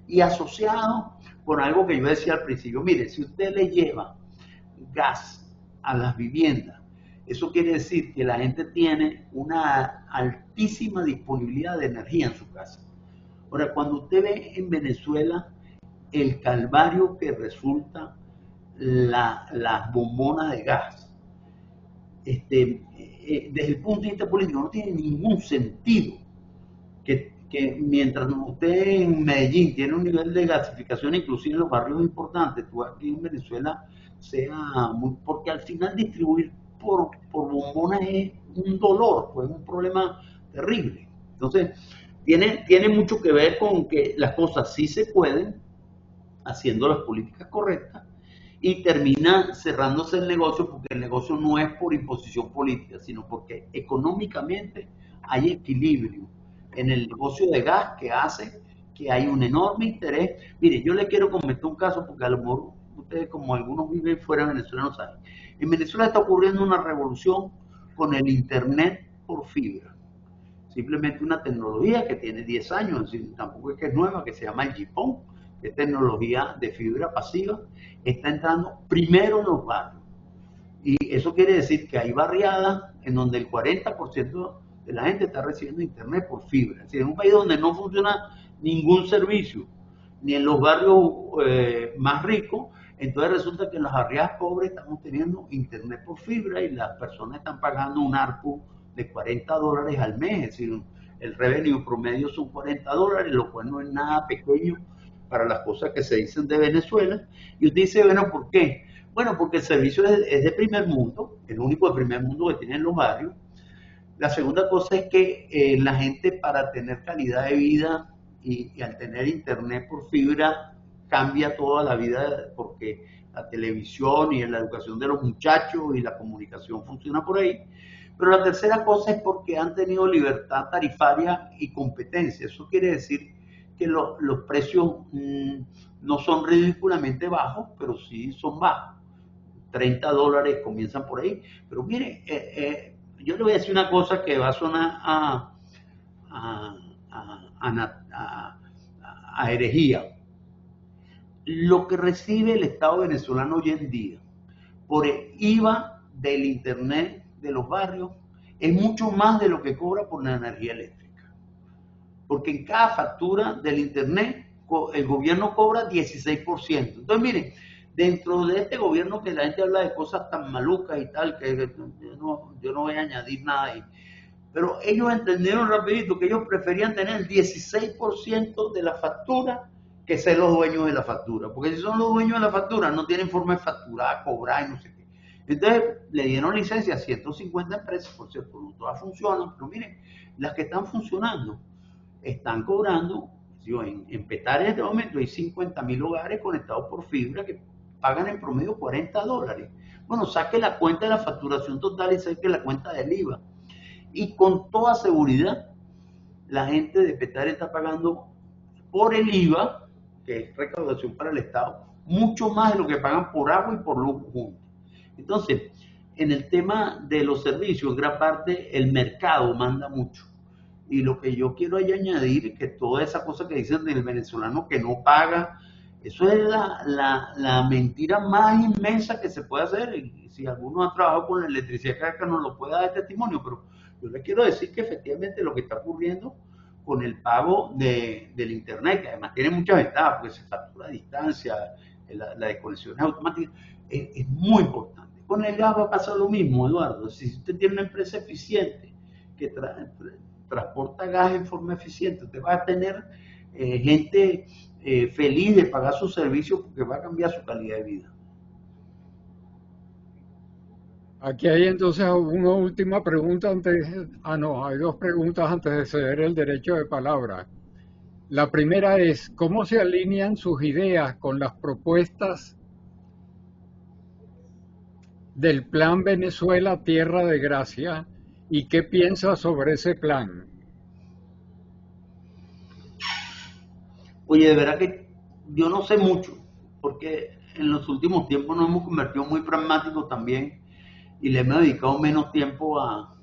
Y asociado con algo que yo decía al principio, mire, si usted le lleva gas a las viviendas, eso quiere decir que la gente tiene una altísima disponibilidad de energía en su casa. Ahora, cuando usted ve en Venezuela el calvario que resulta las bombonas de gas, desde el punto de vista político no tiene ningún sentido que mientras usted en Medellín tiene un nivel de gasificación, inclusive en los barrios importantes, tú aquí en Venezuela sea muy, porque al final distribuir por bombonas es un dolor, pues es un problema terrible. Entonces, tiene mucho que ver con que las cosas sí se pueden, haciendo las políticas correctas, y termina cerrándose el negocio porque el negocio no es por imposición política, sino porque económicamente hay equilibrio en el negocio de gas que hace que hay un enorme interés. Mire, yo le quiero comentar un caso porque a lo mejor ustedes, como algunos viven fuera de Venezuela, no saben. En Venezuela está ocurriendo una revolución con el internet por fibra. Simplemente una tecnología que tiene 10 años, es decir, tampoco es que es nueva, que se llama el GPON, que es tecnología de fibra pasiva, está entrando primero en los barrios. Y eso quiere decir que hay barriadas en donde el 40% de la gente está recibiendo internet por fibra. Es decir, en un país donde no funciona ningún servicio, ni en los barrios más ricos, entonces resulta que en las barriadas pobres estamos teniendo internet por fibra y las personas están pagando un ARPU de $40 al mes, es decir, el revenue promedio son $40, lo cual no es nada pequeño para las cosas que se dicen de Venezuela. Y usted dice, bueno, ¿por qué? Bueno, porque el servicio es de primer mundo, el único de primer mundo que tienen los barrios. La segunda cosa es que la gente, para tener calidad de vida y al tener internet por fibra, cambia toda la vida porque la televisión y la educación de los muchachos y la comunicación funciona por ahí. Pero la tercera cosa es porque han tenido libertad tarifaria y competencia. Eso quiere decir que los precios no son ridículamente bajos, pero sí son bajos. $30 comienzan por ahí. Pero mire, yo le voy a decir una cosa que va a sonar a herejía. Lo que recibe el Estado venezolano hoy en día por el IVA del internet de los barrios es mucho más de lo que cobra por la energía eléctrica. Porque en cada factura del internet el gobierno cobra 16%. Entonces, miren, dentro de este gobierno que la gente habla de cosas tan malucas y tal, que yo no voy a añadir nada ahí, pero ellos entendieron rapidito que ellos preferían tener el 16% de la factura que ser los dueños de la factura, porque si son los dueños de la factura no tienen forma de facturar, cobrar y no sé qué. Entonces le dieron licencia a 150 empresas, por cierto, no todas funcionan, pero miren, las que están funcionando están cobrando, en Petare en este momento hay 50.000 hogares conectados por fibra que pagan en promedio $40. Bueno, saque la cuenta de la facturación total y saque la cuenta del IVA. Y con toda seguridad, la gente de Petare está pagando por el IVA, que es recaudación para el Estado, mucho más de lo que pagan por agua y por luz juntos. Entonces, en el tema de los servicios, en gran parte el mercado manda mucho. Y lo que yo quiero ahí añadir es que toda esa cosa que dicen del venezolano que no paga, eso es la mentira más inmensa que se puede hacer. Y si alguno ha trabajado con la electricidad, que nos lo pueda dar testimonio, pero yo les quiero decir que efectivamente lo que está ocurriendo con el pago del internet, que además tiene muchas ventajas, porque se factura a distancia, la desconexión es automática, es muy importante. Con el gas va a pasar lo mismo, Eduardo. Si usted tiene una empresa eficiente que transporta gas en forma eficiente, usted va a tener gente feliz de pagar sus servicios porque va a cambiar su calidad de vida. Aquí hay entonces una última pregunta antes. Ah, no, hay dos preguntas antes de ceder el derecho de palabra. La primera es, ¿cómo se alinean sus ideas con las propuestas del Plan Venezuela Tierra de Gracia y qué piensa sobre ese plan? Oye, de verdad que yo no sé mucho, porque en los últimos tiempos nos hemos convertido muy pragmáticos también y le hemos dedicado menos tiempo a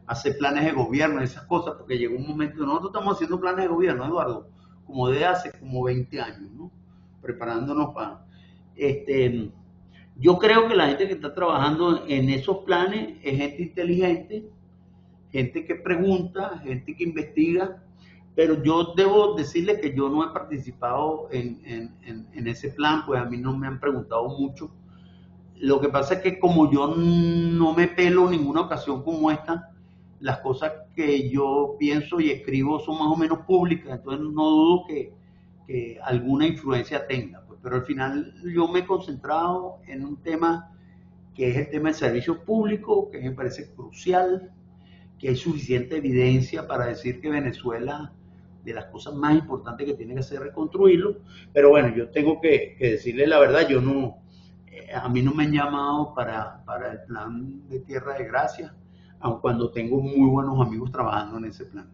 hacer planes de gobierno, esas cosas, porque llegó un momento, nosotros estamos haciendo planes de gobierno, Eduardo, como de hace como 20 años, ¿no? Preparándonos para... Este, yo creo que la gente que está trabajando en esos planes es gente inteligente, gente que pregunta, gente que investiga, pero yo debo decirle que yo no he participado en ese plan, pues a mí no me han preguntado mucho. Lo que pasa es que como yo no me pelo en ninguna ocasión como esta, las cosas que yo pienso y escribo son más o menos públicas, entonces no dudo que alguna influencia tenga. Pues, pero al final yo me he concentrado en un tema que es el tema del servicio público, que me parece crucial, que hay suficiente evidencia para decir que Venezuela, de las cosas más importantes que tiene que hacer es reconstruirlo. Pero bueno, yo tengo que decirle la verdad, yo no, a mí no me han llamado para el plan de Tierra de Gracia, aun cuando tengo muy buenos amigos trabajando en ese plan.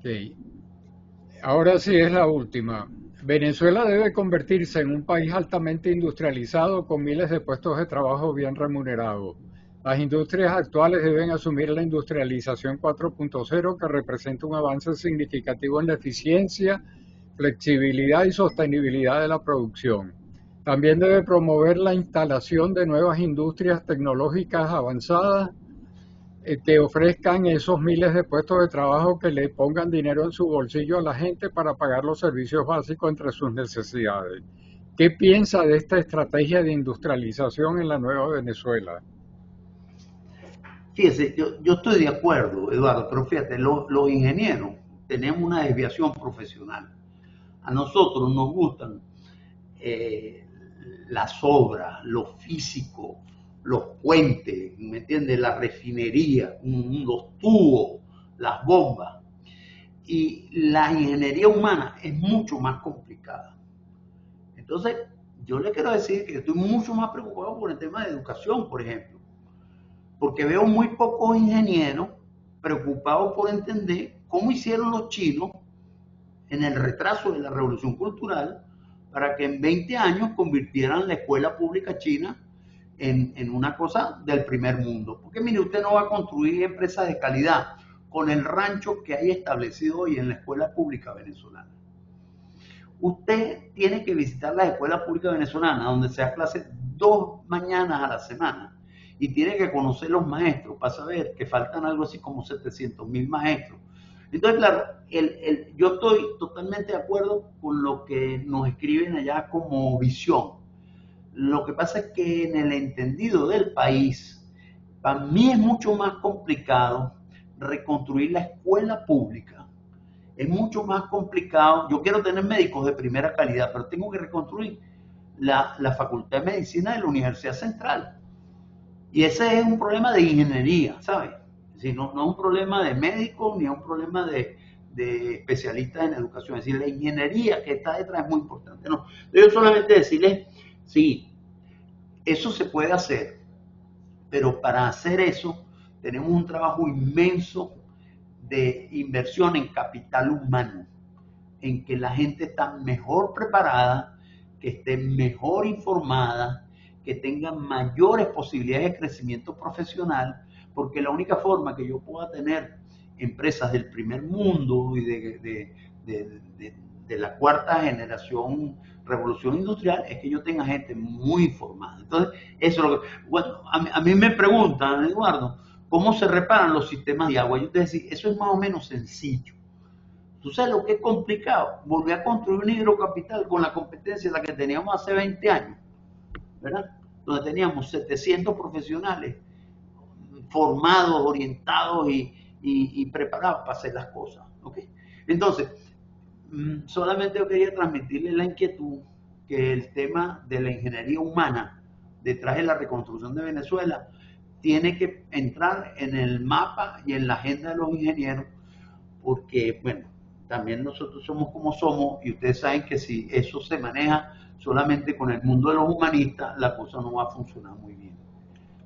Sí. Ahora sí es la última. Venezuela debe convertirse en un país altamente industrializado con miles de puestos de trabajo bien remunerados. Las industrias actuales deben asumir la industrialización 4.0, que representa un avance significativo en la eficiencia, flexibilidad y sostenibilidad de la producción. También debe promover la instalación de nuevas industrias tecnológicas avanzadas que ofrezcan esos miles de puestos de trabajo, que le pongan dinero en su bolsillo a la gente para pagar los servicios básicos entre sus necesidades. ¿Qué piensa de esta estrategia de industrialización en la nueva Venezuela? Fíjese, yo estoy de acuerdo, Eduardo, pero fíjate, los ingenieros tenemos una desviación profesional. A nosotros nos gustan eh, las obras, lo físico, los puentes, ¿me entiendes? La refinería, los tubos, las bombas. Y la ingeniería humana es mucho más complicada. Entonces, yo le quiero decir que yo estoy mucho más preocupado por el tema de educación, por ejemplo, porque veo muy pocos ingenieros preocupados por entender cómo hicieron los chinos en el retraso de la revolución cultural para que en 20 años convirtieran la escuela pública china en una cosa del primer mundo. Porque mire, usted no va a construir empresas de calidad con el rancho que hay establecido hoy en la escuela pública venezolana. Usted tiene que visitar las escuelas públicas venezolanas donde se da clases 2 mañanas a la semana y tiene que conocer los maestros para saber que faltan algo así como 700.000 maestros. Entonces, claro, yo estoy totalmente de acuerdo con lo que nos escriben allá como visión. Lo que pasa es que en el entendido del país, para mí es mucho más complicado reconstruir la escuela pública. Es mucho más complicado. Yo quiero tener médicos de primera calidad, pero tengo que reconstruir la Facultad de Medicina de la Universidad Central. Y ese es un problema de ingeniería, ¿sabes? Es decir, no es un problema de médicos ni es un problema de especialistas en educación. Es decir, la ingeniería que está detrás es muy importante. No, yo solamente decirles, sí, eso se puede hacer, pero para hacer eso tenemos un trabajo inmenso de inversión en capital humano, en que la gente está mejor preparada, que esté mejor informada, que tenga mayores posibilidades de crecimiento profesional, porque la única forma que yo pueda tener empresas del primer mundo y de la cuarta generación revolución industrial es que yo tenga gente muy informada. Entonces, eso es lo que... Bueno, a mí me preguntan, Eduardo, ¿cómo se reparan los sistemas de agua? Yo te decía, eso es más o menos sencillo. ¿Tú sabes lo que es complicado? Volver a construir un hidrocapital con la competencia de la que teníamos hace 20 años, ¿verdad? Donde teníamos 700 profesionales formados, orientados y preparados para hacer las cosas. ¿Okay? Entonces, solamente yo quería transmitirle la inquietud que el tema de la ingeniería humana detrás de la reconstrucción de Venezuela tiene que entrar en el mapa y en la agenda de los ingenieros, porque, bueno, también nosotros somos como somos y ustedes saben que si eso se maneja solamente con el mundo de los humanistas, la cosa no va a funcionar muy bien.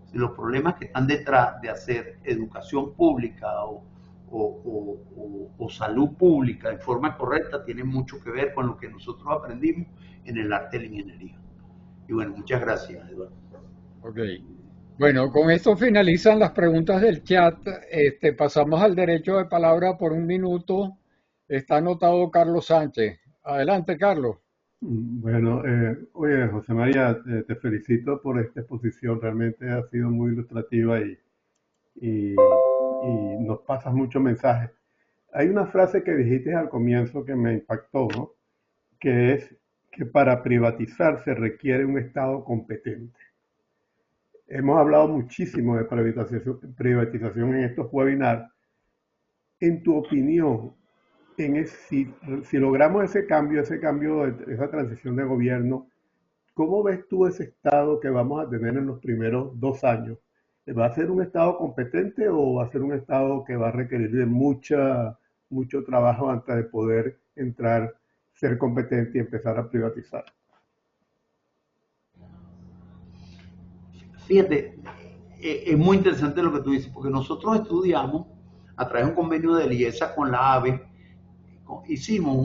Si los problemas que están detrás de hacer educación pública o salud pública en forma correcta tienen mucho que ver con lo que nosotros aprendimos en el arte de la ingeniería. Y bueno, muchas gracias, Eduardo. Ok. Bueno, con esto finalizan las preguntas del chat. Pasamos al derecho de palabra por un minuto. Está anotado Carlos Sánchez. Adelante, Carlos. Bueno, oye, José María, te felicito por esta exposición, realmente ha sido muy ilustrativa y nos pasas muchos mensajes. Hay una frase que dijiste al comienzo que me impactó, ¿no? Que es que para privatizar se requiere un Estado competente. Hemos hablado muchísimo de privatización en estos webinars. En tu opinión, si logramos ese cambio, esa transición de gobierno, ¿cómo ves tú ese Estado que vamos a tener en los primeros 2 años? ¿Va a ser un Estado competente o va a ser un Estado que va a requerir de mucho trabajo antes de poder entrar, ser competente y empezar a privatizar? Fíjate, es muy interesante lo que tú dices, porque nosotros estudiamos a través de un convenio de IESA con la AVE, hicimos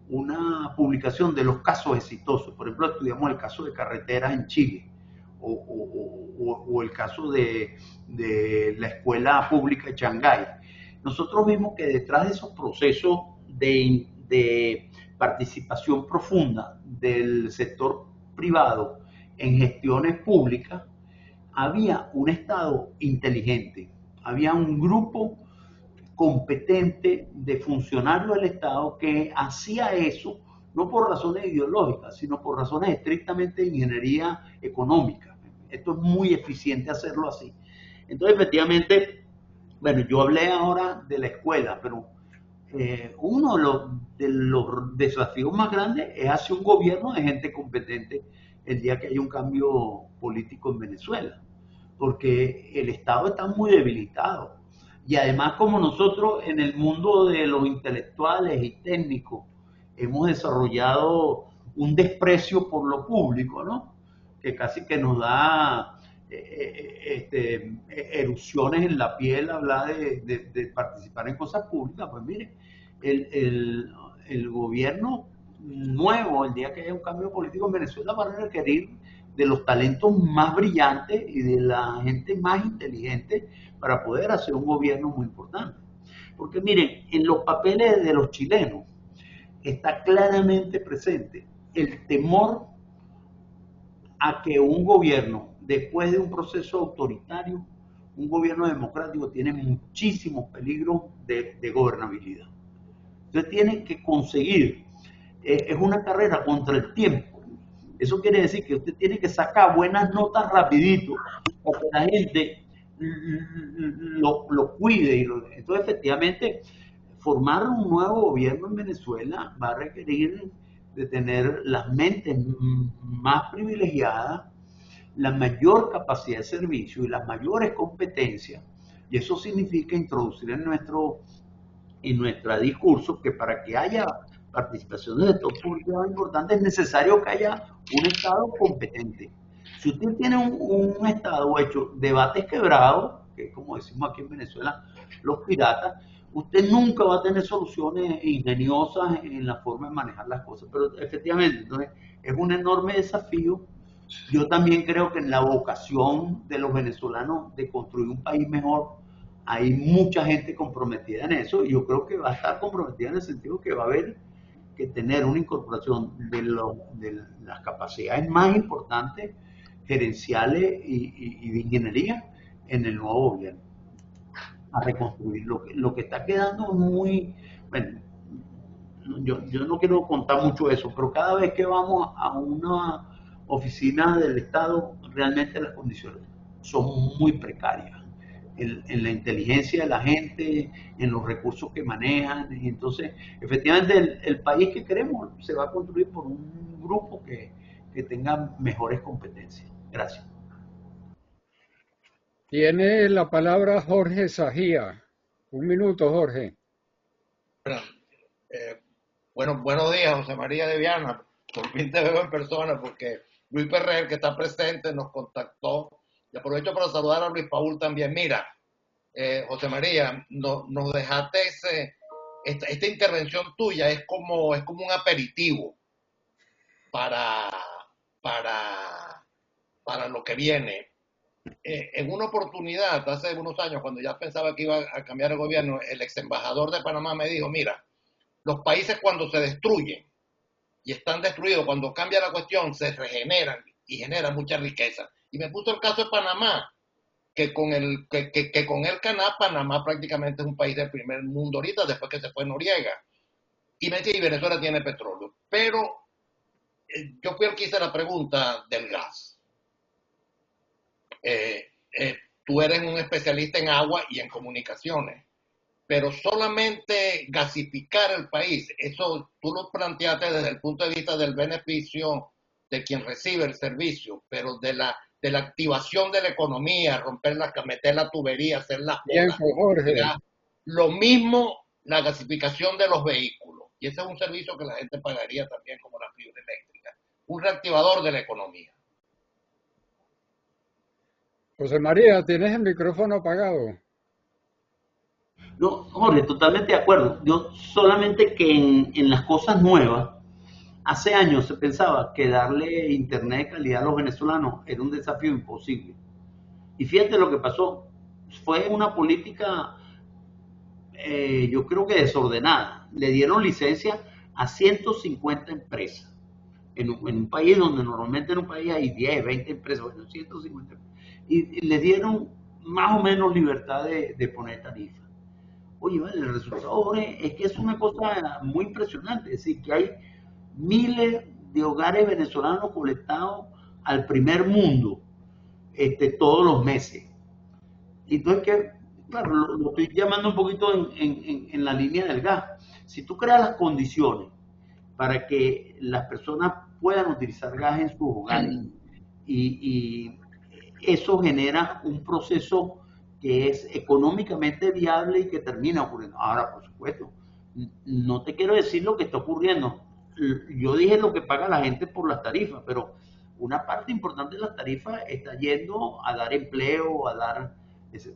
una publicación de los casos exitosos. Por ejemplo, estudiamos el caso de carreteras en Chile o el caso de la escuela pública de Shanghái. Nosotros vimos que detrás de esos procesos de participación profunda del sector privado en gestiones públicas, había un Estado inteligente, había un grupo competente de funcionario del Estado que hacía eso no por razones ideológicas, sino por razones estrictamente de ingeniería económica. Esto es muy eficiente hacerlo así. Entonces, efectivamente, bueno, yo hablé ahora de la escuela, pero uno de los desafíos más grandes es hacer un gobierno de gente competente el día que haya un cambio político en Venezuela, porque el Estado está muy debilitado. Y además, como nosotros en el mundo de los intelectuales y técnicos hemos desarrollado un desprecio por lo público, ¿no? Que casi que nos da erupciones en la piel hablar de participar en cosas públicas. Pues mire, el, el, el gobierno nuevo, el día que haya un cambio político en Venezuela, va a requerir de los talentos más brillantes y de la gente más inteligente para poder hacer un gobierno muy importante. Porque miren, en los papeles de los chilenos está claramente presente el temor a que un gobierno, después de un proceso autoritario, un gobierno democrático tiene muchísimos peligros de gobernabilidad. Entonces tiene que conseguir, es una carrera contra el tiempo. Eso quiere decir que usted tiene que sacar buenas notas rapidito para que la gente lo cuide. Entonces, efectivamente, formar un nuevo gobierno en Venezuela va a requerir de tener las mentes más privilegiadas, la mayor capacidad de servicio y las mayores competencias. Y eso significa introducir en nuestro discurso que para que haya participación de sector público importante es necesario que haya un Estado competente. Si usted tiene un Estado hecho debates quebrados, que es como decimos aquí en Venezuela, los piratas, usted nunca va a tener soluciones ingeniosas en la forma de manejar las cosas. Pero efectivamente, entonces, es un enorme desafío. Yo también creo que en la vocación de los venezolanos de construir un país mejor, hay mucha gente comprometida en eso y yo creo que va a estar comprometida en el sentido que va a haber que tener una incorporación de las capacidades más importantes gerenciales y de ingeniería en el nuevo gobierno, a reconstruir lo que está quedando muy, bueno, yo no quiero contar mucho eso, pero cada vez que vamos a una oficina del Estado, realmente las condiciones son muy precarias. En la inteligencia de la gente, en los recursos que manejan. Y entonces, efectivamente, el país que queremos se va a construir por un grupo que tenga mejores competencias. Gracias. Tiene la palabra Jorge Sajía. Un minuto, Jorge. Eh, bueno, buenos días, José María de Viana. Por fin te veo en persona porque Luis Ferrer, que está presente, nos contactó. Y aprovecho para saludar a Luis Paul también. Mira, José María, nos dejaste esta intervención tuya es como un aperitivo para, para, para lo que viene. En una oportunidad, hace unos años, cuando ya pensaba que iba a cambiar el gobierno, el ex embajador de Panamá me dijo, mira, los países cuando se destruyen y están destruidos, cuando cambia la cuestión, se regeneran y generan mucha riqueza. Y me puso el caso de Panamá, que con el Canal, Panamá prácticamente es un país del primer mundo ahorita, después que se fue Noriega. Y me dice, y Venezuela tiene petróleo. Pero yo fui el que hice la pregunta del gas. Tú eres un especialista en agua y en comunicaciones, pero solamente gasificar el país, eso tú lo planteaste desde el punto de vista del beneficio de quien recibe el servicio, pero de la activación de la economía, meter la tubería, hacer las Tiempo, Jorge. lo mismo la gasificación de los vehículos, y ese es un servicio que la gente pagaría también como la fibra eléctrica, un reactivador de la economía. José María, tienes el micrófono apagado. No, Jorge, totalmente de acuerdo. Yo solamente que en las cosas nuevas, hace años se pensaba que darle internet de calidad a los venezolanos era un desafío imposible. Y fíjate lo que pasó. Fue una política, yo creo que desordenada. Le dieron licencia a 150 empresas. En un país donde normalmente en un país hay 10, 20 empresas, bueno, 150. Y le dieron más o menos libertad de poner tarifas. Oye, vale, el resultado es que es una cosa muy impresionante. Es decir, que hay miles de hogares venezolanos conectados al primer mundo todos los meses. Y entonces, que, claro, lo estoy llamando un poquito en la línea del gas. Si tú creas las condiciones para que las personas puedan utilizar gas en sus hogares y eso genera un proceso que es económicamente viable y que termina ocurriendo. Ahora, por supuesto, no te quiero decir lo que está ocurriendo. Yo dije lo que paga la gente por las tarifas, pero una parte importante de las tarifas está yendo a dar empleo, a dar...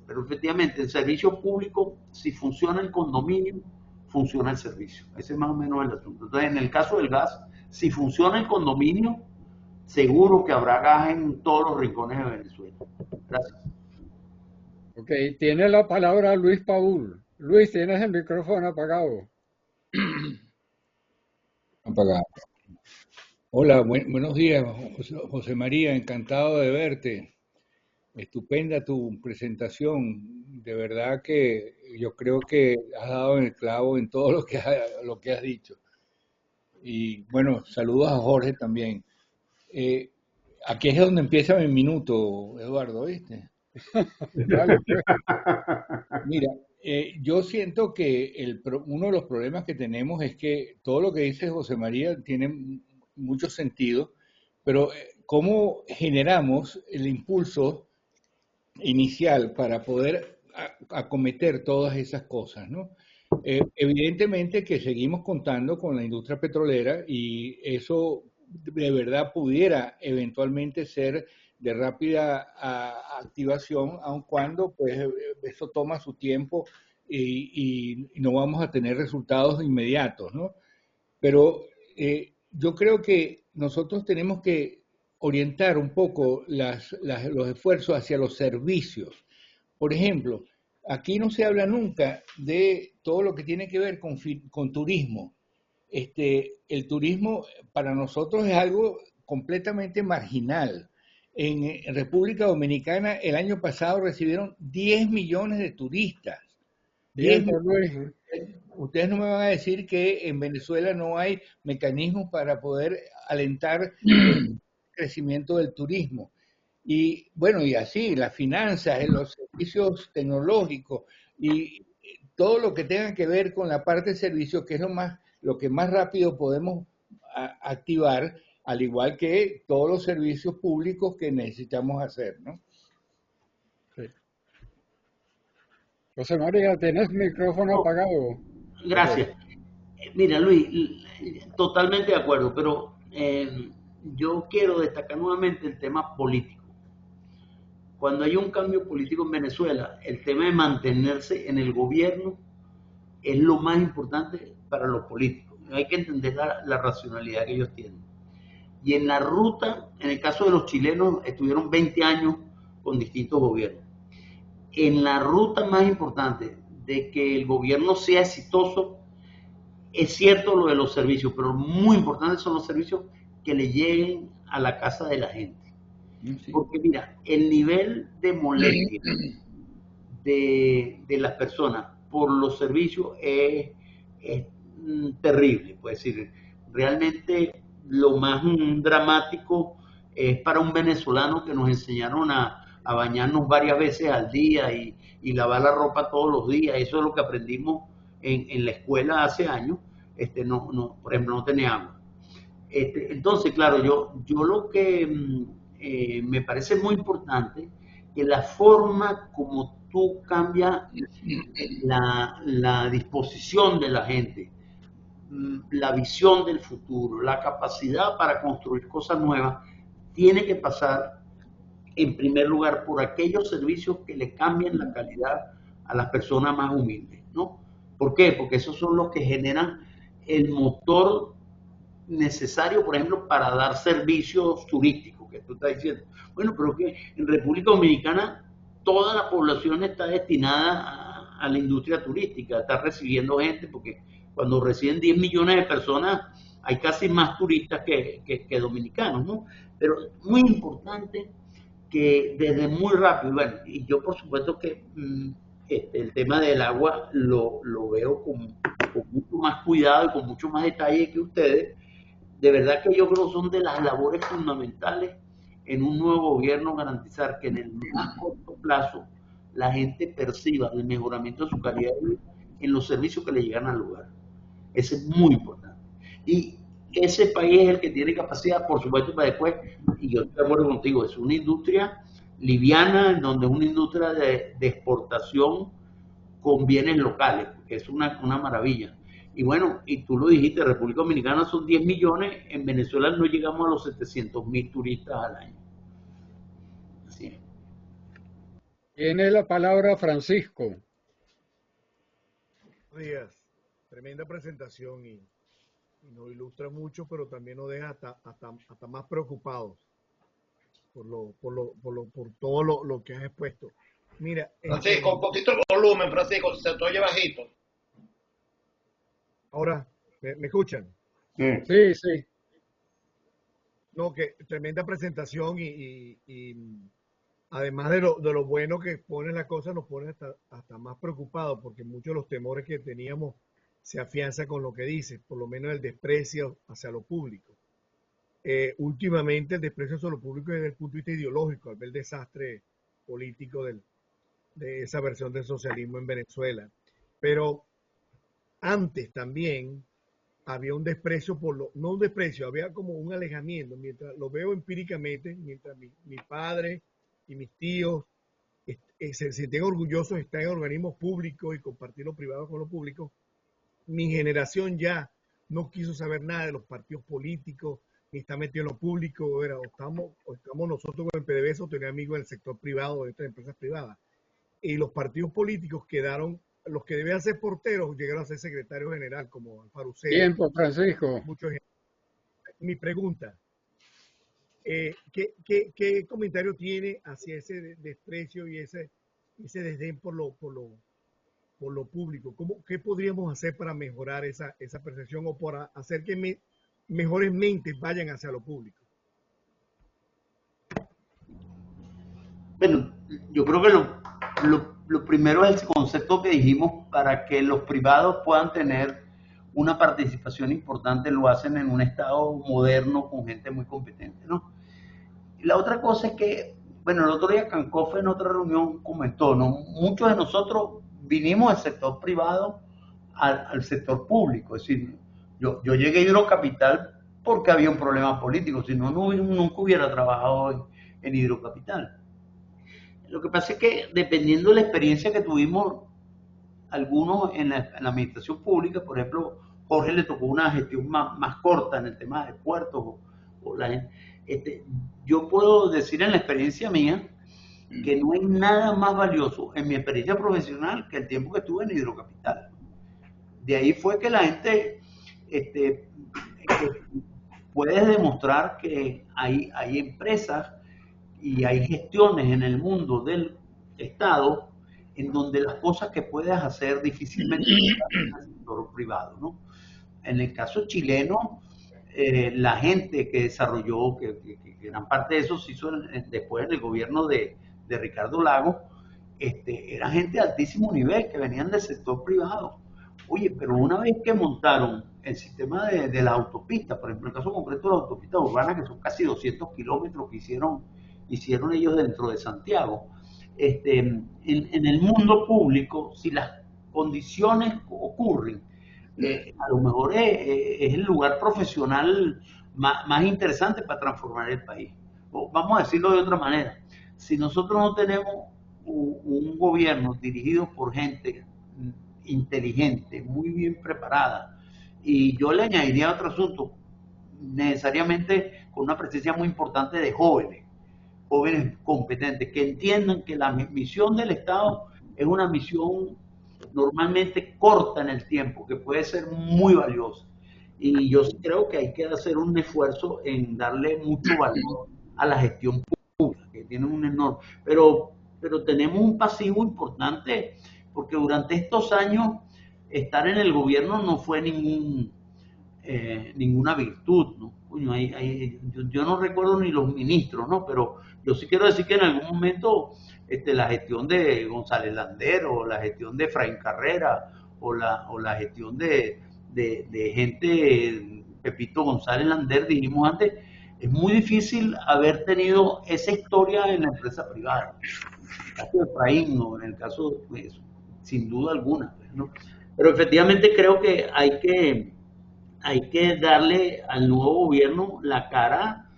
Pero efectivamente, el servicio público, si funciona el condominio, funciona el servicio. Ese es más o menos el asunto. Entonces, en el caso del gas, si funciona el condominio, seguro que habrá gas en todos los rincones de Venezuela. Gracias. Ok, tiene la palabra Luis Paul. Luis, tienes el micrófono apagado. Apagado. Hola, buenos días, José María, encantado de verte. Estupenda tu presentación. De verdad que yo creo que has dado en el clavo en todo lo que has dicho. Y bueno, saludos a Jorge también. Aquí es donde empieza mi minuto, Eduardo, ¿viste? Dale, pues. Mira, yo siento que uno de los problemas que tenemos es que todo lo que dice José María tiene mucho sentido, pero ¿cómo generamos el impulso inicial para poder acometer todas esas cosas, ¿no? Evidentemente que seguimos contando con la industria petrolera y eso de verdad pudiera eventualmente ser de rápida activación, aun cuando pues eso toma su tiempo y no vamos a tener resultados inmediatos, ¿no? Pero yo creo que nosotros tenemos que orientar un poco los esfuerzos hacia los servicios. Por ejemplo, aquí no se habla nunca de todo lo que tiene que ver con turismo. El turismo para nosotros es algo completamente marginal. En República Dominicana el año pasado recibieron 10 millones de turistas. 10 Bien, Luis. Ustedes no me van a decir que en Venezuela no hay mecanismos para poder alentar el crecimiento del turismo. Y bueno, y así, las finanzas, los servicios tecnológicos y todo lo que tenga que ver con la parte de servicios, que es lo que más rápido podemos activar, al igual que todos los servicios públicos que necesitamos hacer, ¿no? Sí. José María, tienes micrófono apagado. Gracias. Mira, Luis, totalmente de acuerdo, pero yo quiero destacar nuevamente el tema político. Cuando hay un cambio político en Venezuela, el tema de mantenerse en el gobierno es lo más importante para los políticos. Hay que entender la racionalidad que ellos tienen. Y en la ruta, en el caso de los chilenos, estuvieron 20 años con distintos gobiernos. En la ruta más importante de que el gobierno sea exitoso, es cierto lo de los servicios, pero muy importantes son los servicios que le lleguen a la casa de la gente. Sí. Porque mira, el nivel de molestia de las personas por los servicios es terrible. Puede decir, realmente lo más dramático es para un venezolano que nos enseñaron a bañarnos varias veces al día y lavar la ropa todos los días. Eso es lo que aprendimos en la escuela hace años. Por ejemplo, no tenía agua. Entonces, claro, yo lo que me parece muy importante que la forma como tú cambias la disposición de la gente, la visión del futuro, la capacidad para construir cosas nuevas, tiene que pasar en primer lugar por aquellos servicios que le cambien la calidad a las personas más humildes, ¿no? ¿Por qué? Porque esos son los que generan el motor necesario, por ejemplo, para dar servicios turísticos, que tú estás diciendo. Bueno, pero que en República Dominicana toda la población está destinada a la industria turística, está recibiendo gente, porque cuando reciben 10 millones de personas hay casi más turistas que dominicanos, ¿no? Pero muy importante que desde muy rápido, bueno, y yo por supuesto que el tema del agua lo veo con mucho más cuidado y con mucho más detalle que ustedes. De verdad que yo creo que son de las labores fundamentales en un nuevo gobierno garantizar que en el más corto plazo la gente perciba el mejoramiento de su calidad de vida en los servicios que le llegan al lugar. Ese es muy importante. Y ese país es el que tiene capacidad, por supuesto, para después, y yo estoy de acuerdo contigo, es una industria liviana, en donde es una industria de exportación con bienes locales, que es una maravilla. Y bueno, y tú lo dijiste, República Dominicana son 10 millones, en Venezuela no llegamos a los 700.000 turistas al año. Así es. Tiene la palabra Francisco. Buenos días. Tremenda presentación y nos ilustra mucho, pero también nos deja hasta más preocupados por todo lo que has expuesto. Mira, Francisco, un poquito el volumen, Francisco, se te oye bajito. Ahora, ¿me escuchan? Sí, sí. No, que tremenda presentación y además de lo bueno que pone la cosa, nos pone hasta más preocupados, porque muchos de los temores que teníamos se afianzan con lo que dices, por lo menos el desprecio hacia lo público. Últimamente el desprecio hacia lo público desde el punto de vista ideológico, al ver el desastre político de esa versión del socialismo en Venezuela. Pero antes también había un desprecio no un desprecio, había como un alejamiento, mientras lo veo empíricamente, mientras mi padre y mis tíos se sentían orgullosos de estar en organismos públicos y compartir lo privado con lo público, mi generación ya no quiso saber nada de los partidos políticos, ni está metido en lo público, o estamos nosotros con el PDVSA o tener amigos del sector privado, de estas empresas privadas. Y los partidos políticos quedaron, los que debían ser porteros llegaron a ser secretario general, como Alfaro Uceda. Tiempo, Francisco. Mi pregunta, ¿qué comentario tiene hacia ese desprecio y ese desdén por lo público? ¿Qué podríamos hacer para mejorar esa percepción o para hacer que mejores mentes vayan hacia lo público? Bueno, yo creo que lo primero es el concepto que dijimos, para que los privados puedan tener una participación importante, lo hacen en un estado moderno con gente muy competente, ¿no? Y la otra cosa es que, bueno, el otro día Cancofe en otra reunión comentó, ¿no? Muchos de nosotros vinimos del sector privado al sector público, es decir, yo llegué a Hidrocapital porque había un problema político, si no, nunca hubiera trabajado en Hidrocapital. Lo que pasa es que dependiendo de la experiencia que tuvimos algunos en la administración pública, por ejemplo, Jorge le tocó una gestión más corta en el tema de puertos, yo puedo decir en la experiencia mía que no hay nada más valioso en mi experiencia profesional que el tiempo que estuve en Hidrocapital. De ahí fue que la gente puedes demostrar que hay empresas y hay gestiones en el mundo del Estado en donde las cosas que puedes hacer difícilmente en el sector privado, ¿no? En el caso chileno, la gente que desarrolló, que gran parte de eso se hizo después en el gobierno de Ricardo Lagos, era gente de altísimo nivel que venían del sector privado. Oye, pero una vez que montaron el sistema de la autopista, por ejemplo, en el caso concreto de la autopista urbana, que son casi 200 kilómetros que hicieron ellos dentro de Santiago, en el mundo público, si las condiciones ocurren, a lo mejor es el lugar profesional más interesante para transformar el país. O vamos a decirlo de otra manera, si nosotros no tenemos un gobierno dirigido por gente inteligente, muy bien preparada, y yo le añadiría otro asunto, necesariamente con una presencia muy importante de jóvenes competentes, que entiendan que la misión del Estado es una misión normalmente corta en el tiempo, que puede ser muy valiosa. Y yo creo que hay que hacer un esfuerzo en darle mucho valor a la gestión pública, que tiene un enorme, pero tenemos un pasivo importante, porque durante estos años estar en el gobierno no fue ninguna virtud, ¿no? Coño, yo no recuerdo ni los ministros, ¿no? Pero yo sí quiero decir que en algún momento la gestión de González Lander o la gestión de Efraín Carrera o la gestión de gente, Pepito González Lander, dijimos antes, es muy difícil haber tenido esa historia en la empresa privada. En el caso de Efraín, ¿no? En el caso, pues, sin duda alguna, ¿no? Pero efectivamente creo que hay que darle al nuevo gobierno la cara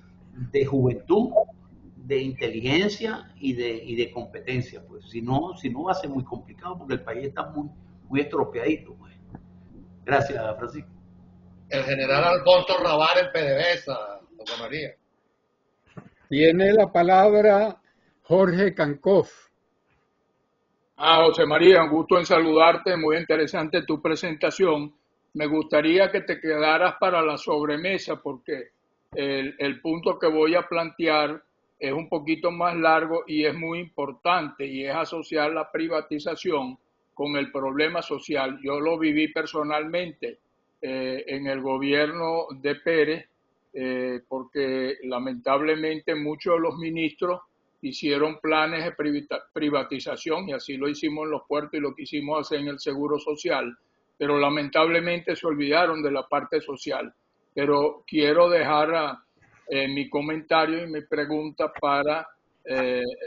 de juventud, de inteligencia y de competencia, pues si no va a ser muy complicado porque el país está muy estropeadito, pues. Gracias, Francisco. El general Alfonso Rabar en PDVSA, José María. Tiene la palabra Jorge Cancoff. José María, un gusto en saludarte, muy interesante tu presentación. Me gustaría que te quedaras para la sobremesa porque el punto que voy a plantear es un poquito más largo y es muy importante y es asociar la privatización con el problema social. Yo lo viví personalmente en el gobierno de Pérez porque lamentablemente muchos de los ministros hicieron planes de privatización y así lo hicimos en los puertos y lo quisimos hacer en el seguro social, pero lamentablemente se olvidaron de la parte social. Pero quiero dejar mi comentario y mi pregunta para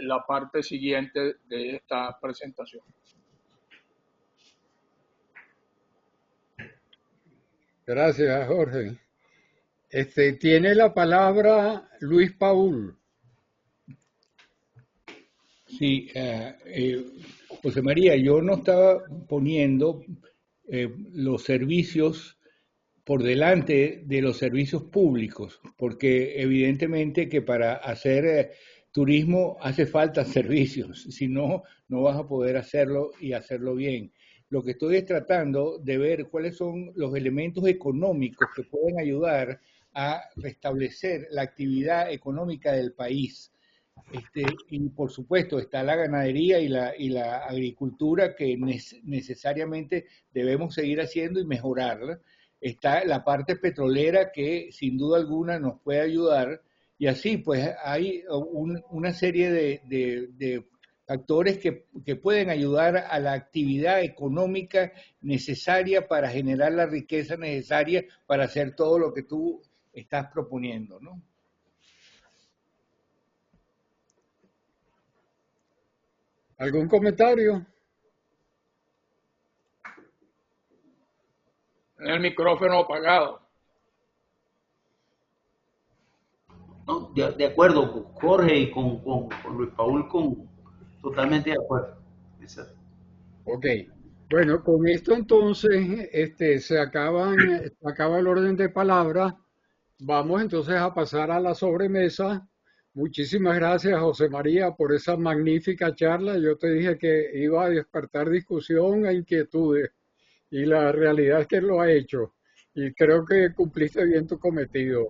la parte siguiente de esta presentación. Gracias, Jorge. Tiene la palabra Luis Paul. Sí, José María, yo no estaba poniendo los servicios por delante de los servicios públicos, porque evidentemente que para hacer turismo hace falta servicios, si no, no vas a poder hacerlo y hacerlo bien. Lo que estoy es tratando de ver cuáles son los elementos económicos que pueden ayudar a restablecer la actividad económica del país. Y por supuesto está la ganadería y la agricultura que necesariamente debemos seguir haciendo y mejorarla. Está la parte petrolera que sin duda alguna nos puede ayudar y así pues hay una serie de factores que pueden ayudar a la actividad económica necesaria para generar la riqueza necesaria para hacer todo lo que tú estás proponiendo, ¿no? ¿Algún comentario? El micrófono apagado. No, de acuerdo con Jorge y con Luis Paul, totalmente de acuerdo. Exacto. Ok. Bueno, con esto entonces se acaba el orden de palabras. Vamos entonces a pasar a la sobremesa. Muchísimas gracias, José María, por esa magnífica charla. Yo te dije que iba a despertar discusión e inquietudes y la realidad es que lo ha hecho y creo que cumpliste bien tu cometido.